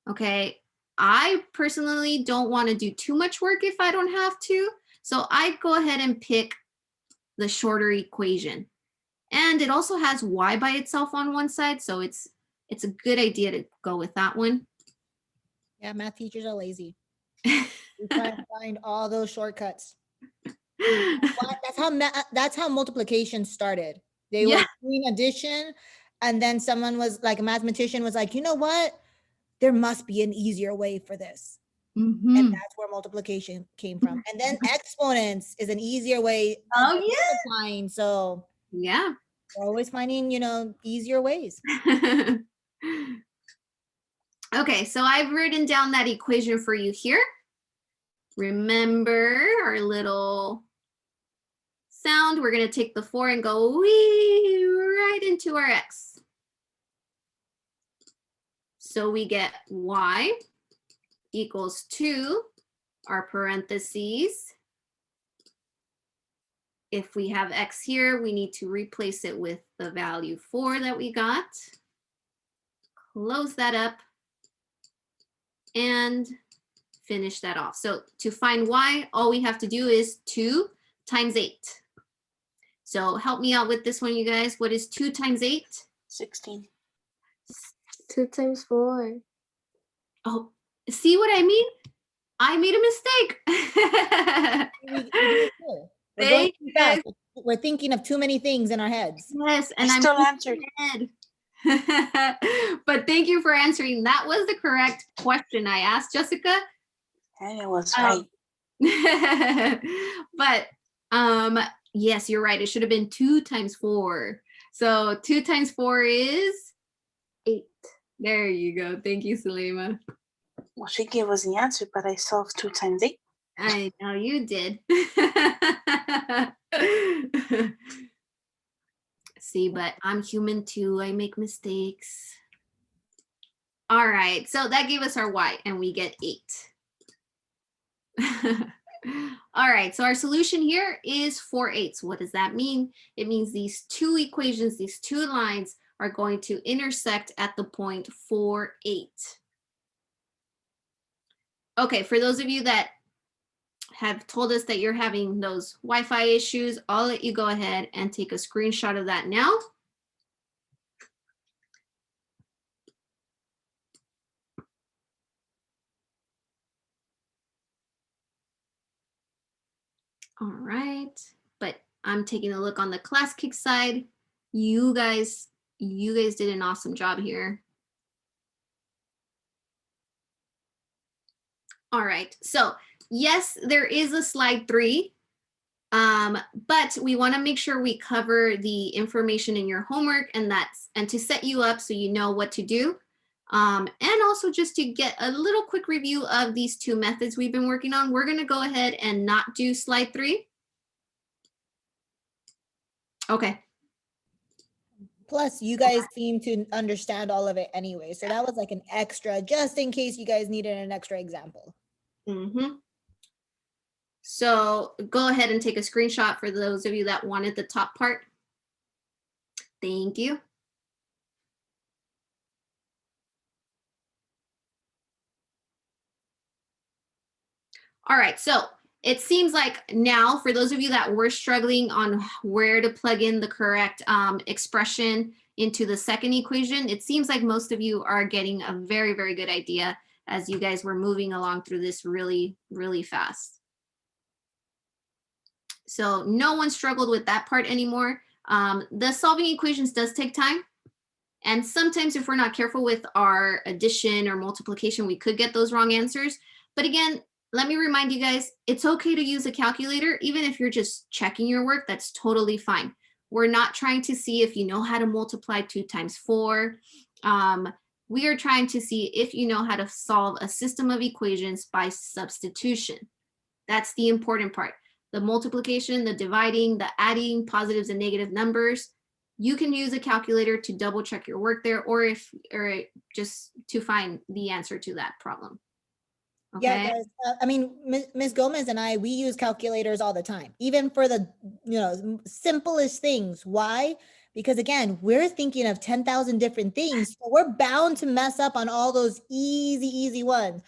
Okay, I personally don't want to do too much work if I don't have to. So I go ahead and pick the shorter equation. And it also has y by itself on one side, so it's a good idea to go with that one. Yeah, math teachers are lazy. We try to find all those shortcuts. That's how multiplication started. They were doing addition, and then someone was like, a mathematician was like, you know what? There must be an easier way for this. Mm-hmm. And that's where multiplication came from. And then exponents is an easier way Oh, of multiplying. So yeah. we're always finding, easier ways. Okay, so I've written down that equation for you here. Remember our little sound. We're going to take the 4 and go wee right into our x. So we get y equals 2, our parentheses. If we have x here, we need to replace it with the value 4 that we got. Close that up and finish that off. So to find y, all we have to do is 2 times 8. So help me out with this one, you guys. What is 2 times 8? 16. 2 times 4. Oh, see what I mean? I made a mistake. Thank you, guys. We're thinking of too many things in our heads. Yes, and I'm still answered. But thank you for answering. That was the correct question I asked, Jessica. And it was right. But yes, you're right. It should have been 2 times 4. So 2 times 4 is 8. There you go. Thank you, Salima. Well, she gave us the answer, but I solved 2 times 8. I know you did. See, but I'm human too. I make mistakes. All right, so that gave us our y, and we get 8. All right, so our solution here is 4/8. What does that mean? It means these two equations, these two lines are going to intersect at the point 4/8. Okay, for those of you that have told us that you're having those Wi-Fi issues, I'll let you go ahead and take a screenshot of that now. All right, but I'm taking a look on the class kick side. You guys did an awesome job here. All right, so yes, there is a slide 3, but we want to make sure we cover the information in your homework, and to set you up so you know what to do. And also just to get a little quick review of these 2 methods we've been working on, we're going to go ahead and not do slide 3. Okay. Plus, you guys seem to understand all of it anyway. So that was like an extra, just in case you guys needed an extra example. Mm-hmm. So go ahead and take a screenshot for those of you that wanted the top part. Thank you. All right, so it seems like now, for those of you that were struggling on where to plug in the correct expression into the second equation, it seems like most of you are getting a very, very good idea as you guys were moving along through this really, really fast. So no one struggled with that part anymore. The solving equations does take time. And sometimes if we're not careful with our addition or multiplication, we could get those wrong answers. But again, let me remind you guys, it's okay to use a calculator. Even if you're just checking your work, that's totally fine. We're not trying to see if you know how to multiply 2 times 4. We are trying to see if you know how to solve a system of equations by substitution. That's the important part. The multiplication, the dividing, the adding positives and negative numbers, you can use a calculator to double check your work there, or just to find the answer to that problem. Okay. Yeah, guys. I mean, Ms. Gomez and I, we use calculators all the time, even for the simplest things. Why? Because again, we're thinking of 10,000 different things, so we're bound to mess up on all those easy ones.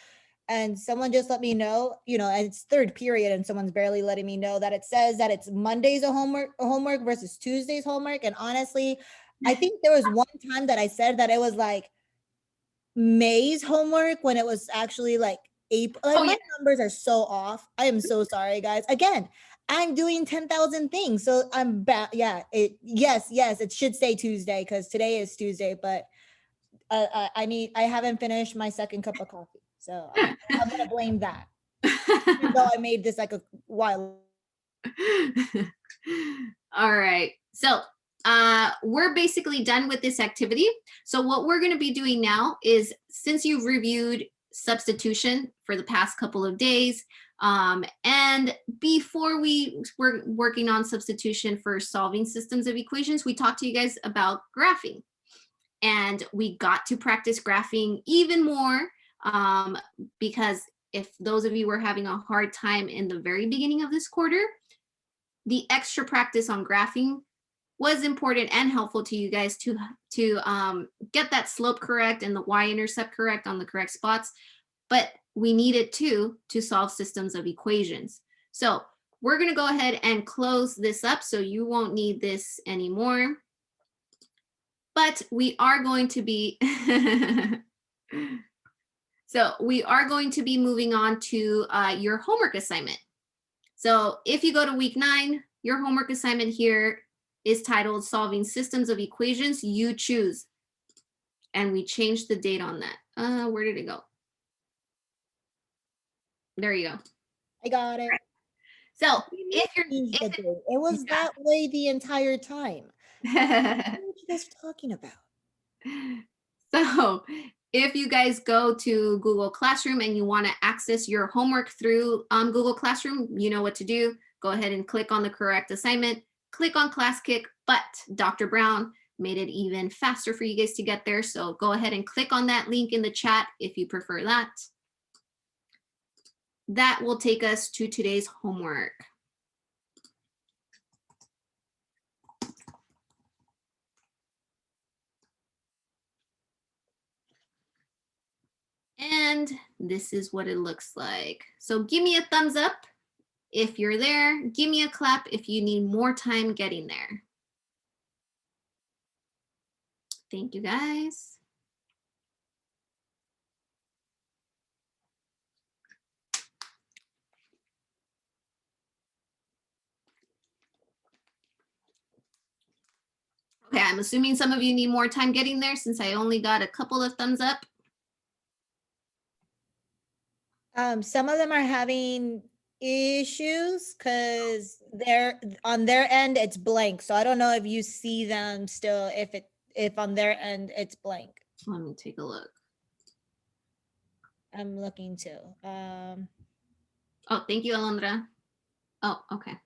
And someone just let me know, and it's 3rd period, and someone's barely letting me know that it says that it's Monday's homework versus Tuesday's homework. And honestly, I think there was one time that I said that it was like May's homework when it was actually like April. Like, my numbers are so off. I am so sorry, guys. Again, I'm doing 10,000 things, so I'm bad. Yeah, yes, it should say Tuesday because today is Tuesday, but I haven't finished my 2nd cup of coffee, so I'm gonna blame that. Even though I made this like a while. All right, so we're basically done with this activity. So what we're going to be doing now is, since you've reviewed substitution for the past couple of days, and before we were working on substitution for solving systems of equations, we talked to you guys about graphing. And we got to practice graphing even more, because if those of you were having a hard time in the very beginning of this quarter, the extra practice on graphing was important and helpful to you guys to get that slope correct and the y-intercept correct on the correct spots. But we need it too to solve systems of equations. So we're going to go ahead and close this up so you won't need this anymore. But we are going to be so we are going to be moving on to your homework assignment. So if you go to week 9, your homework assignment here is titled Solving Systems of Equations. You choose. And we changed the date on that. Where did it go? There you go. I got it. So if you're, it was that way the entire time. What are you guys talking about? So if you guys go to Google Classroom and you want to access your homework through Google Classroom, you know what to do. Go ahead and click on the correct assignment, click on Class Kick, but Dr. Brown made it even faster for you guys to get there. So go ahead and click on that link in the chat if you prefer that. That will take us to today's homework. And this is what it looks like. So give me a thumbs up if you're there. Give me a clap if you need more time getting there. Thank you, guys. Okay, I'm assuming some of you need more time getting there since I only got a couple of thumbs up. Some of them are having issues because they're on their end it's blank. So I don't know if you see them still, if on their end it's blank. Let me take a look. I'm looking too. Oh, thank you, Alondra. Oh, okay.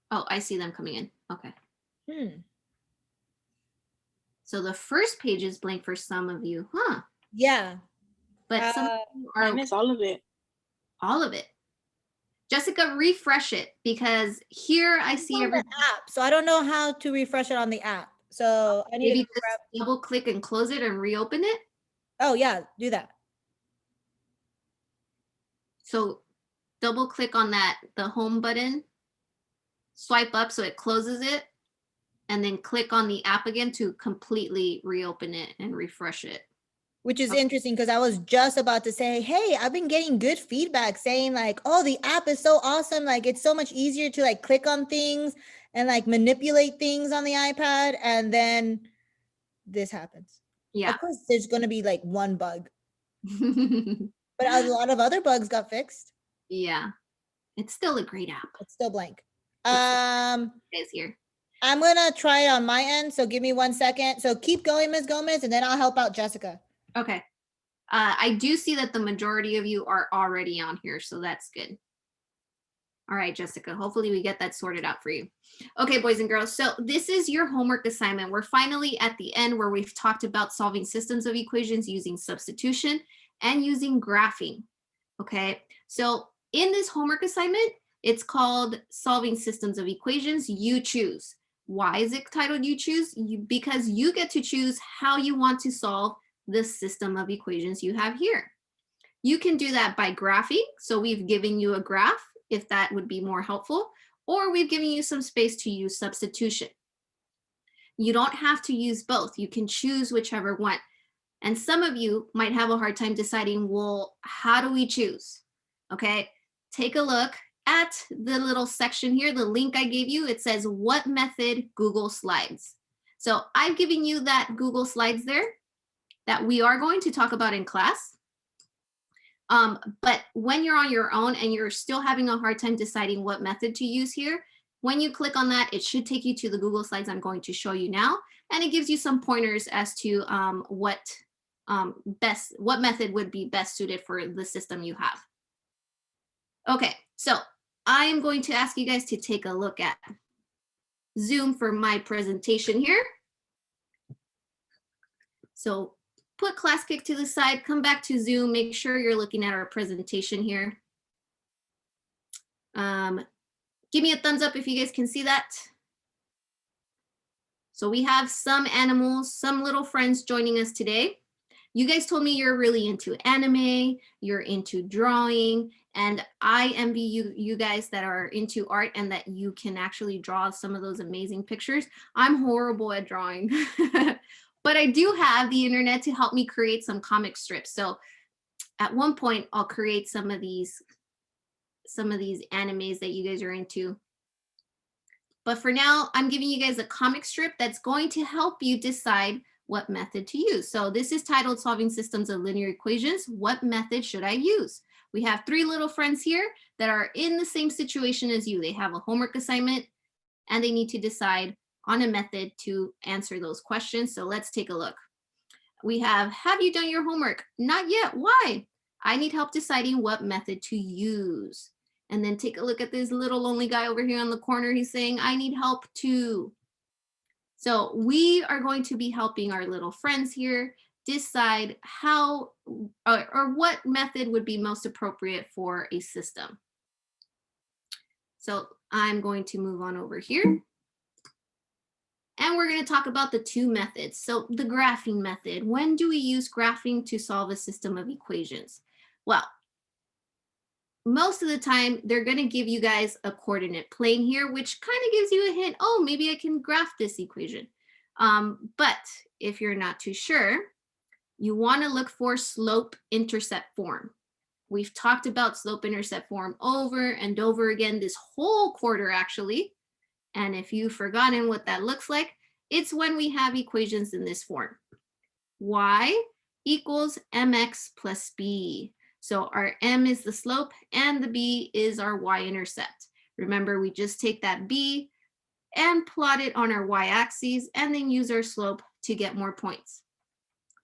Oh, I see them coming in. Okay. So the first page is blank for some of you, huh? Yeah. But some of you are Mine is all of it. all of it. Jessica, refresh it because here I It's see on the everything. app, so I don't know how to refresh it on the app. So I need Maybe to just double click and close it and reopen it. oh yeah, do that. So double click on that, the home button, swipe up so it closes it, and then click on the app again to completely reopen it and refresh it. Which is Okay. interesting because I was just about to say, hey, I've been getting good feedback saying like, oh, the app is so awesome. Like it's so much easier to like click on things and like manipulate things on the iPad. And then this happens. Yeah. Of course, there's going to be like one bug, but a lot of other bugs got fixed. Yeah. It's still a great app. It's still blank. Guys here. I'm going to try it on my end. So give me 1 second. So keep going, Ms. Gomez, and then I'll help out Jessica. Okay. I do see that the majority of you are already on here, so that's good. All right, Jessica, hopefully we get that sorted out for you. Okay, boys and girls, so this is your homework assignment. We're finally at the end where we've talked about solving systems of equations using substitution and using graphing. Okay, so in this homework assignment, it's called solving systems of equations. You choose. Why is it titled You Choose? Because you get to choose how you want to solve the system of equations you have here. You can do that by graphing. So we've given you a graph, if that would be more helpful, or we've given you some space to use substitution. You don't have to use both. You can choose whichever one. And some of you might have a hard time deciding, well, how do we choose? Okay, take a look at the little section here, the link I gave you. It says, what method Google Slides? So I've given you that Google Slides there that we are going to talk about in class. But when you're on your own and you're still having a hard time deciding what method to use here, when you click on that, it should take you to the Google Slides I'm going to show you now. And it gives you some pointers as to what method would be best suited for the system you have. Okay, so I'm going to ask you guys to take a look at Zoom for my presentation here. So put ClassKick to the side, come back to Zoom, make sure you're looking at our presentation here. Give me a thumbs up if you guys can see that. So we have some animals, some little friends joining us today. You guys told me you're really into anime, you're into drawing, and I envy you guys that are into art and that you can actually draw some of those amazing pictures. I'm horrible at drawing. But I do have the internet to help me create some comic strips. So at one point, I'll create some of these animes that you guys are into. But for now, I'm giving you guys a comic strip that's going to help you decide what method to use. So this is titled Solving Systems of Linear Equations. What method should I use? We have 3 little friends here that are in the same situation as you. They have a homework assignment and they need to decide on a method to answer those questions. So let's take a look. We have you done your homework? Not yet. Why? I need help deciding what method to use. And then take a look at this little lonely guy over here on the corner. He's saying, I need help too. So we are going to be helping our little friends here decide how or what method would be most appropriate for a system. So I'm going to move on over here. And we're going to talk about the 2 methods. So the graphing method. When do we use graphing to solve a system of equations? Well, most of the time, they're going to give you guys a coordinate plane here, which kind of gives you a hint. Oh, maybe I can graph this equation. But if you're not too sure, you want to look for slope-intercept form. We've talked about slope-intercept form over and over again this whole quarter, actually. And if you've forgotten what that looks like, It's when we have equations in this form. Y equals mx plus b. So our m is the slope and the b is our y-intercept. Remember, we just take that b and plot it on our y-axis and then use our slope to get more points.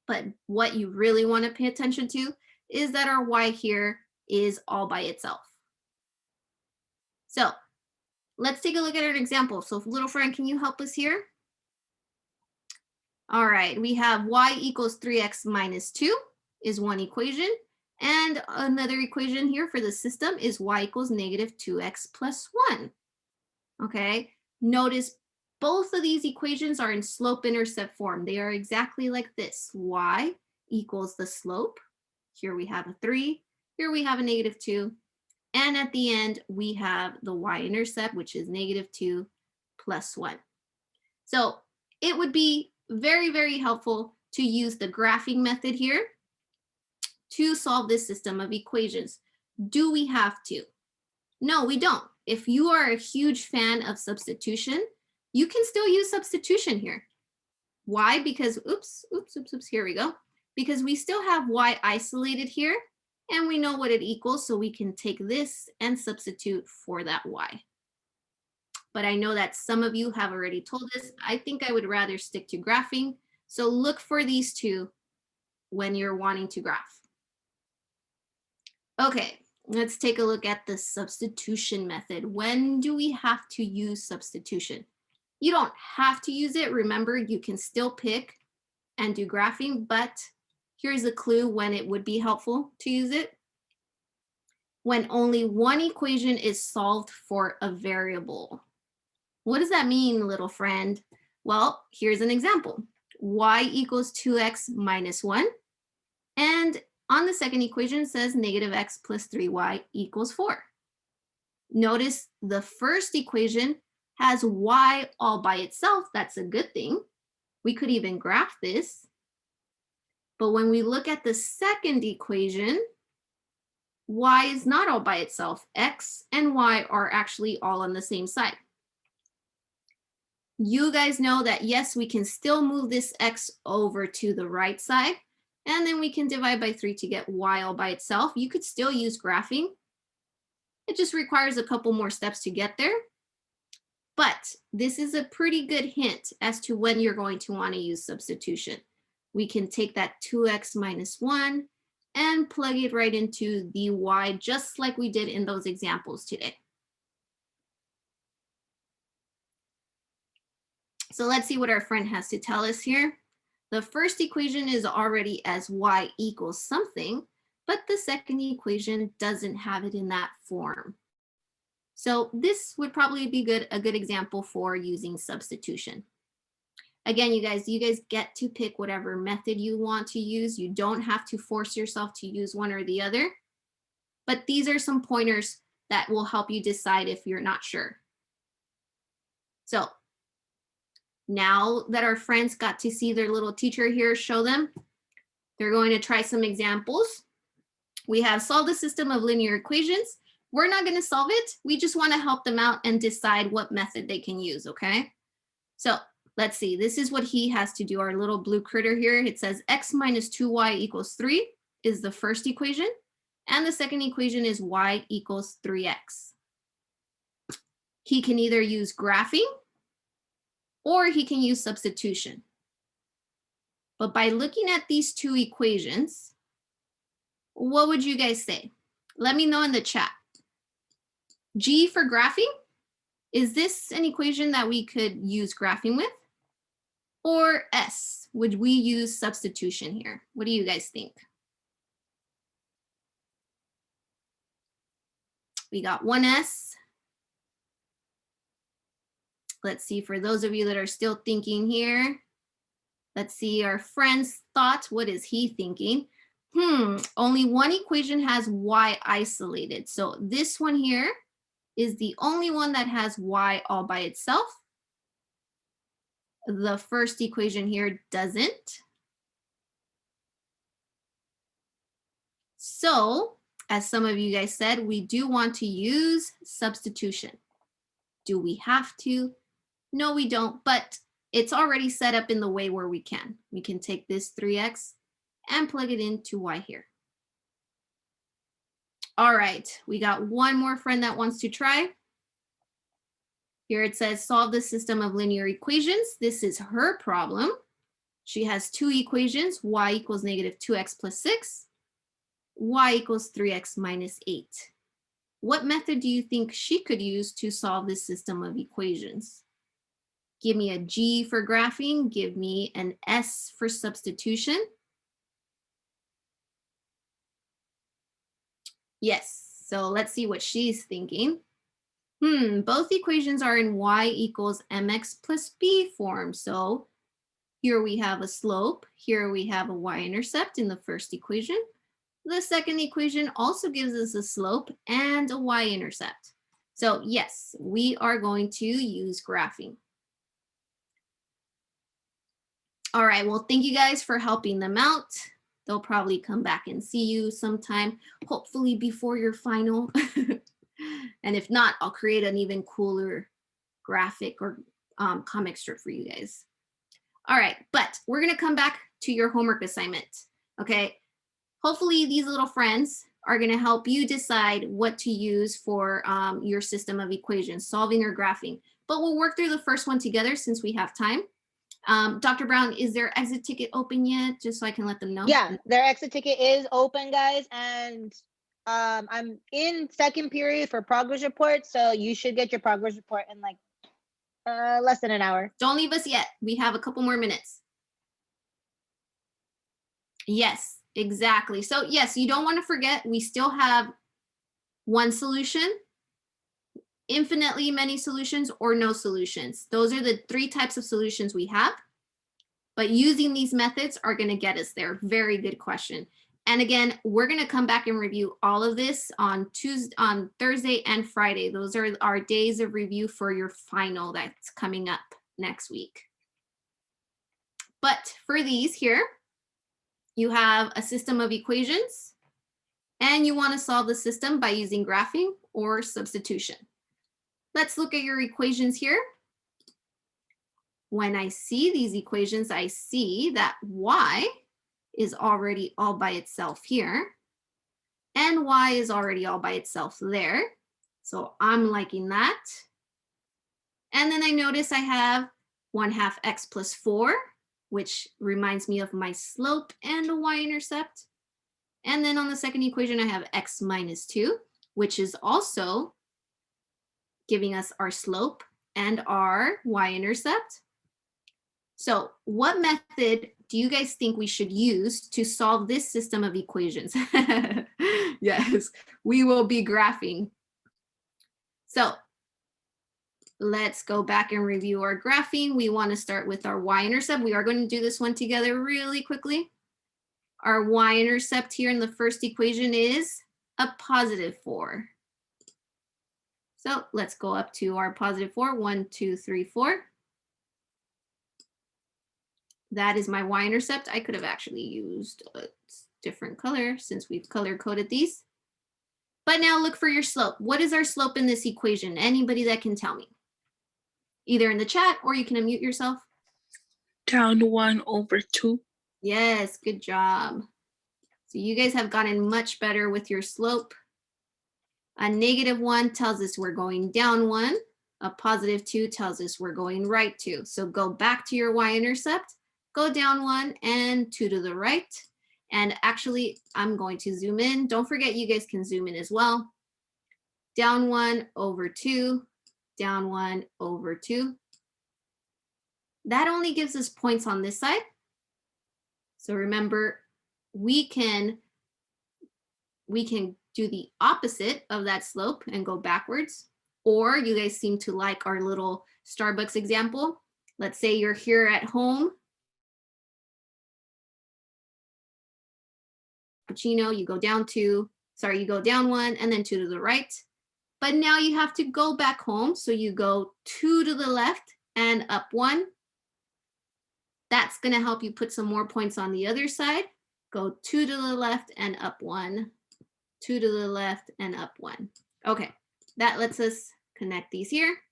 But what you really want to pay attention to is that our y here is all by itself. So let's take a look at an example. So little friend, can you help us here? All right, we have y equals 3x minus 2 is one equation. And another equation here for the system is y equals negative 2x plus 1. Okay, notice both of these equations are in slope-intercept form. They are exactly like this. Y equals the slope. Here we have a 3. Here we have a negative 2. And at the end, we have the y-intercept, which is negative 2 plus 1. So it would be very, very helpful to use the graphing method here to solve this system of equations. Do we have to? No, we don't. If you are a huge fan of substitution, you can still use substitution here. Why? Because, oops, here we go. Because we still have y isolated here, and we know what it equals, so we can take this and substitute for that y. But I know that some of you have already told us, I think I would rather stick to graphing. So look for these two when you're wanting to graph. Okay, let's take a look at the substitution method. When do we have to use substitution? You don't have to use it. Remember, you can still pick and do graphing, but here's a clue when it would be helpful to use it. When only one equation is solved for a variable. What does that mean, little friend? Well, here's an example. Y equals 2x minus 1. And on the second equation, it says negative x plus 3y equals 4. Notice the first equation has y all by itself. That's a good thing. We could even graph this. But when we look at the second equation, y is not all by itself. X and y are actually all on the same side. You guys know that, yes, we can still move this x over to the right side, and then we can divide by 3 to get y all by itself. You could still use graphing. It just requires a couple more steps to get there. But this is a pretty good hint as to when you're going to want to use substitution. We can take that 2x minus 1 and plug it right into the y, just like we did in those examples today. So let's see what our friend has to tell us here. The first equation is already as y equals something, but the second equation doesn't have it in that form. So this would probably be a good example for using substitution. Again, you guys get to pick whatever method you want to use. You don't have to force yourself to use one or the other. But these are some pointers that will help you decide if you're not sure. So now that our friends got to see their little teacher here show them, they're going to try some examples. We have solved a system of linear equations. We're not going to solve it. We just want to help them out and decide what method they can use, okay? So let's see. This is what he has to do, our little blue critter here. It says x minus 2y equals 3 is the first equation. And the second equation is y equals 3x. He can either use graphing or he can use substitution. But by looking at these two equations, what would you guys say? Let me know in the chat. G for graphing, is this an equation that we could use graphing with? Or S, would we use substitution here? What do you guys think? We got one S. Let's see, for those of you that are still thinking here, let's see our friend's thoughts. What is he thinking? Only one equation has y isolated. So this one here is the only one that has y all by itself. The first equation here doesn't. So, as some of you guys said, we do want to use substitution. Do we have to? No, we don't, but it's already set up in the way where we can. We can take this 3x and plug it into y here. All right, we got one more friend that wants to try. Here it says solve the system of linear equations. This is her problem. She has two equations, y equals negative 2x plus 6, y equals 3x minus 8. What method do you think she could use to solve this system of equations? Give me a G for graphing, give me an S for substitution. Yes, so let's see what she's thinking. Both equations are in y equals mx plus b form. So here we have a slope, here we have a y-intercept in the first equation. The second equation also gives us a slope and a y-intercept. So yes, we are going to use graphing. All right, well, thank you guys for helping them out. They'll probably come back and see you sometime, hopefully before your final. And if not, I'll create an even cooler graphic or comic strip for you guys. All right, but we're gonna come back to your homework assignment, okay? Hopefully these little friends are gonna help you decide what to use for your system of equations, solving or graphing. But we'll work through the first one together since we have time. Dr. Brown, is their exit ticket open yet? Just so I can let them know. Yeah, their exit ticket is open, guys. And I'm in second period for progress report. So you should get your progress report in like less than an hour. Don't leave us yet. We have a couple more minutes. Yes, exactly. So yes, you don't want to forget, we still have one solution, infinitely many solutions, or no solutions. Those are the three types of solutions we have. But using these methods are going to get us there. Very good question. And again, we're going to come back and review all of this on Thursday and Friday. Those are our days of review for your final that's coming up next week. But for these here, you have a system of equations, and you want to solve the system by using graphing or substitution. Let's look at your equations here. When I see these equations, I see that y is already all by itself here, and y is already all by itself there. So I'm liking that. And then I notice I have 1/2 x plus 4, which reminds me of my slope and a y-intercept. And then on the second equation, I have x minus 2, which is also giving us our slope and our y-intercept. So what method do you guys think we should use to solve this system of equations? Yes, we will be graphing. So let's go back and review our graphing. We want to start with our y-intercept. We are going to do this one together really quickly. Our y-intercept here in the first equation is a +4. So let's go up to our +4. 1, 2, 3, 4. That is my y-intercept. I could have actually used a different color since we've color coded these. But now look for your slope. What is our slope in this equation? Anybody that can tell me? Either in the chat or you can unmute yourself. Down 1/2. Yes, good job. So you guys have gotten much better with your slope. A -1 tells us we're going down 1. A +2 tells us we're going right 2. So go back to your y-intercept, go down 1 and 2 to the right. And actually, I'm going to zoom in. Don't forget, you guys can zoom in as well. Down 1/2, down 1/2. That only gives us points on this side. So remember, we can do the opposite of that slope and go backwards. Or you guys seem to like our little Starbucks example. Let's say you're here at home. Cappuccino, you go down 2, sorry, you go down 1 and then 2 to the right. But now you have to go back home. So you go 2 to the left and up 1. That's going to help you put some more points on the other side. Go 2 to the left and up 1, 2 to the left and up 1. Okay, that lets us connect these here.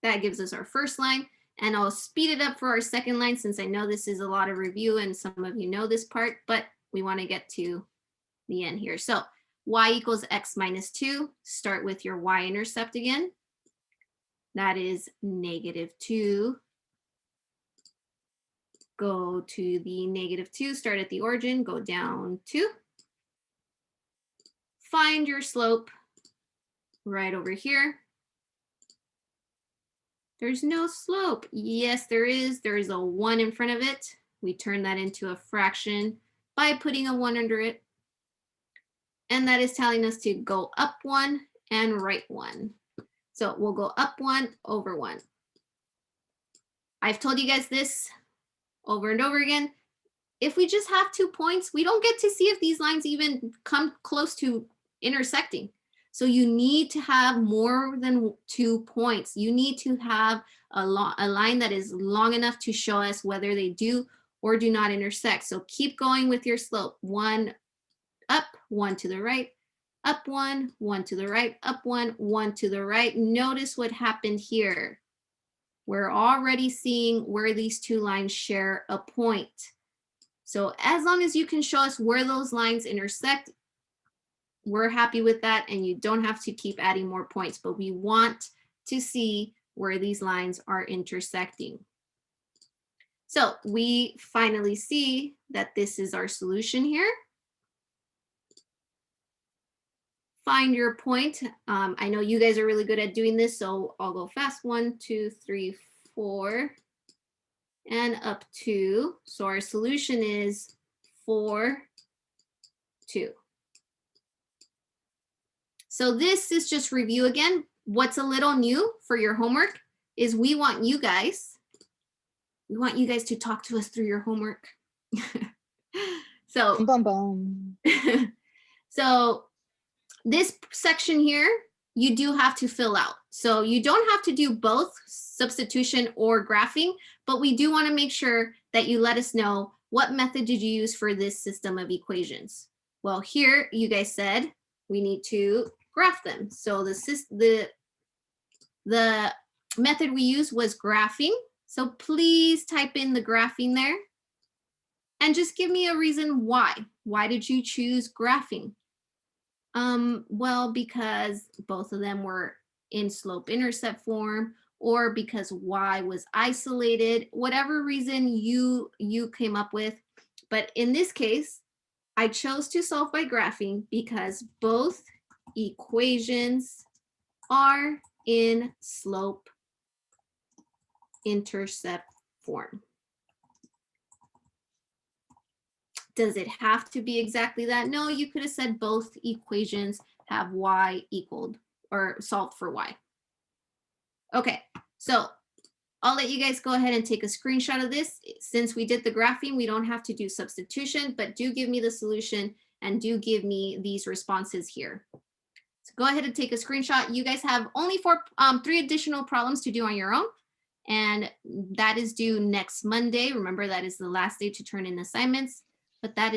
That gives us our first line. And I'll speed it up for our second line since I know this is a lot of review and some of you know this part, but we want to get to the end here. So y equals x minus 2. Start with your y-intercept again. That is -2. Go to the -2, start at the origin, go down 2. Find your slope right over here. There's no slope. Yes, there is. There is a 1 in front of it. We turn that into a fraction by putting a 1 under it. And that is telling us to go up 1 and right 1. So we'll go up 1 over 1. I've told you guys this over and over again. If we just have 2 points, we don't get to see if these lines even come close to intersecting. So you need to have more than 2 points. You need to have a line that is long enough to show us whether they do or do not intersect. So keep going with your slope. 1 up, 1 to the right, up 1, 1 to the right, up 1, 1 to the right. Notice what happened here. We're already seeing where these 2 lines share a point. So as long as you can show us where those lines intersect, we're happy with that, and you don't have to keep adding more points, but we want to see where these lines are intersecting. So we finally see that this is our solution here. Find your point. I know you guys are really good at doing this, so I'll go fast. 1, 2, 3, 4, and up 2. So our solution is 4, 2. So this is just review again. What's a little new for your homework is we want you guys to talk to us through your homework. So, Boom, boom. so this section here, you do have to fill out. So you don't have to do both substitution or graphing, but we do want to make sure that you let us know what method did you use for this system of equations. Well, here you guys said we need to graph them. So the method we used was graphing. So please type in the graphing there and just give me a reason why. Why did you choose graphing? Well, because both of them were in slope-intercept form, or because y was isolated, whatever reason you came up with. But in this case, I chose to solve by graphing because both equations are in slope-intercept form. Does it have to be exactly that? No, you could have said both equations have y equaled or solved for y. Okay, so I'll let you guys go ahead and take a screenshot of this. Since we did the graphing, we don't have to do substitution, but do give me the solution and do give me these responses here. So go ahead and take a screenshot. You guys have only 3 additional problems to do on your own. And that is due next Monday. Remember, that is the last day to turn in assignments, but that is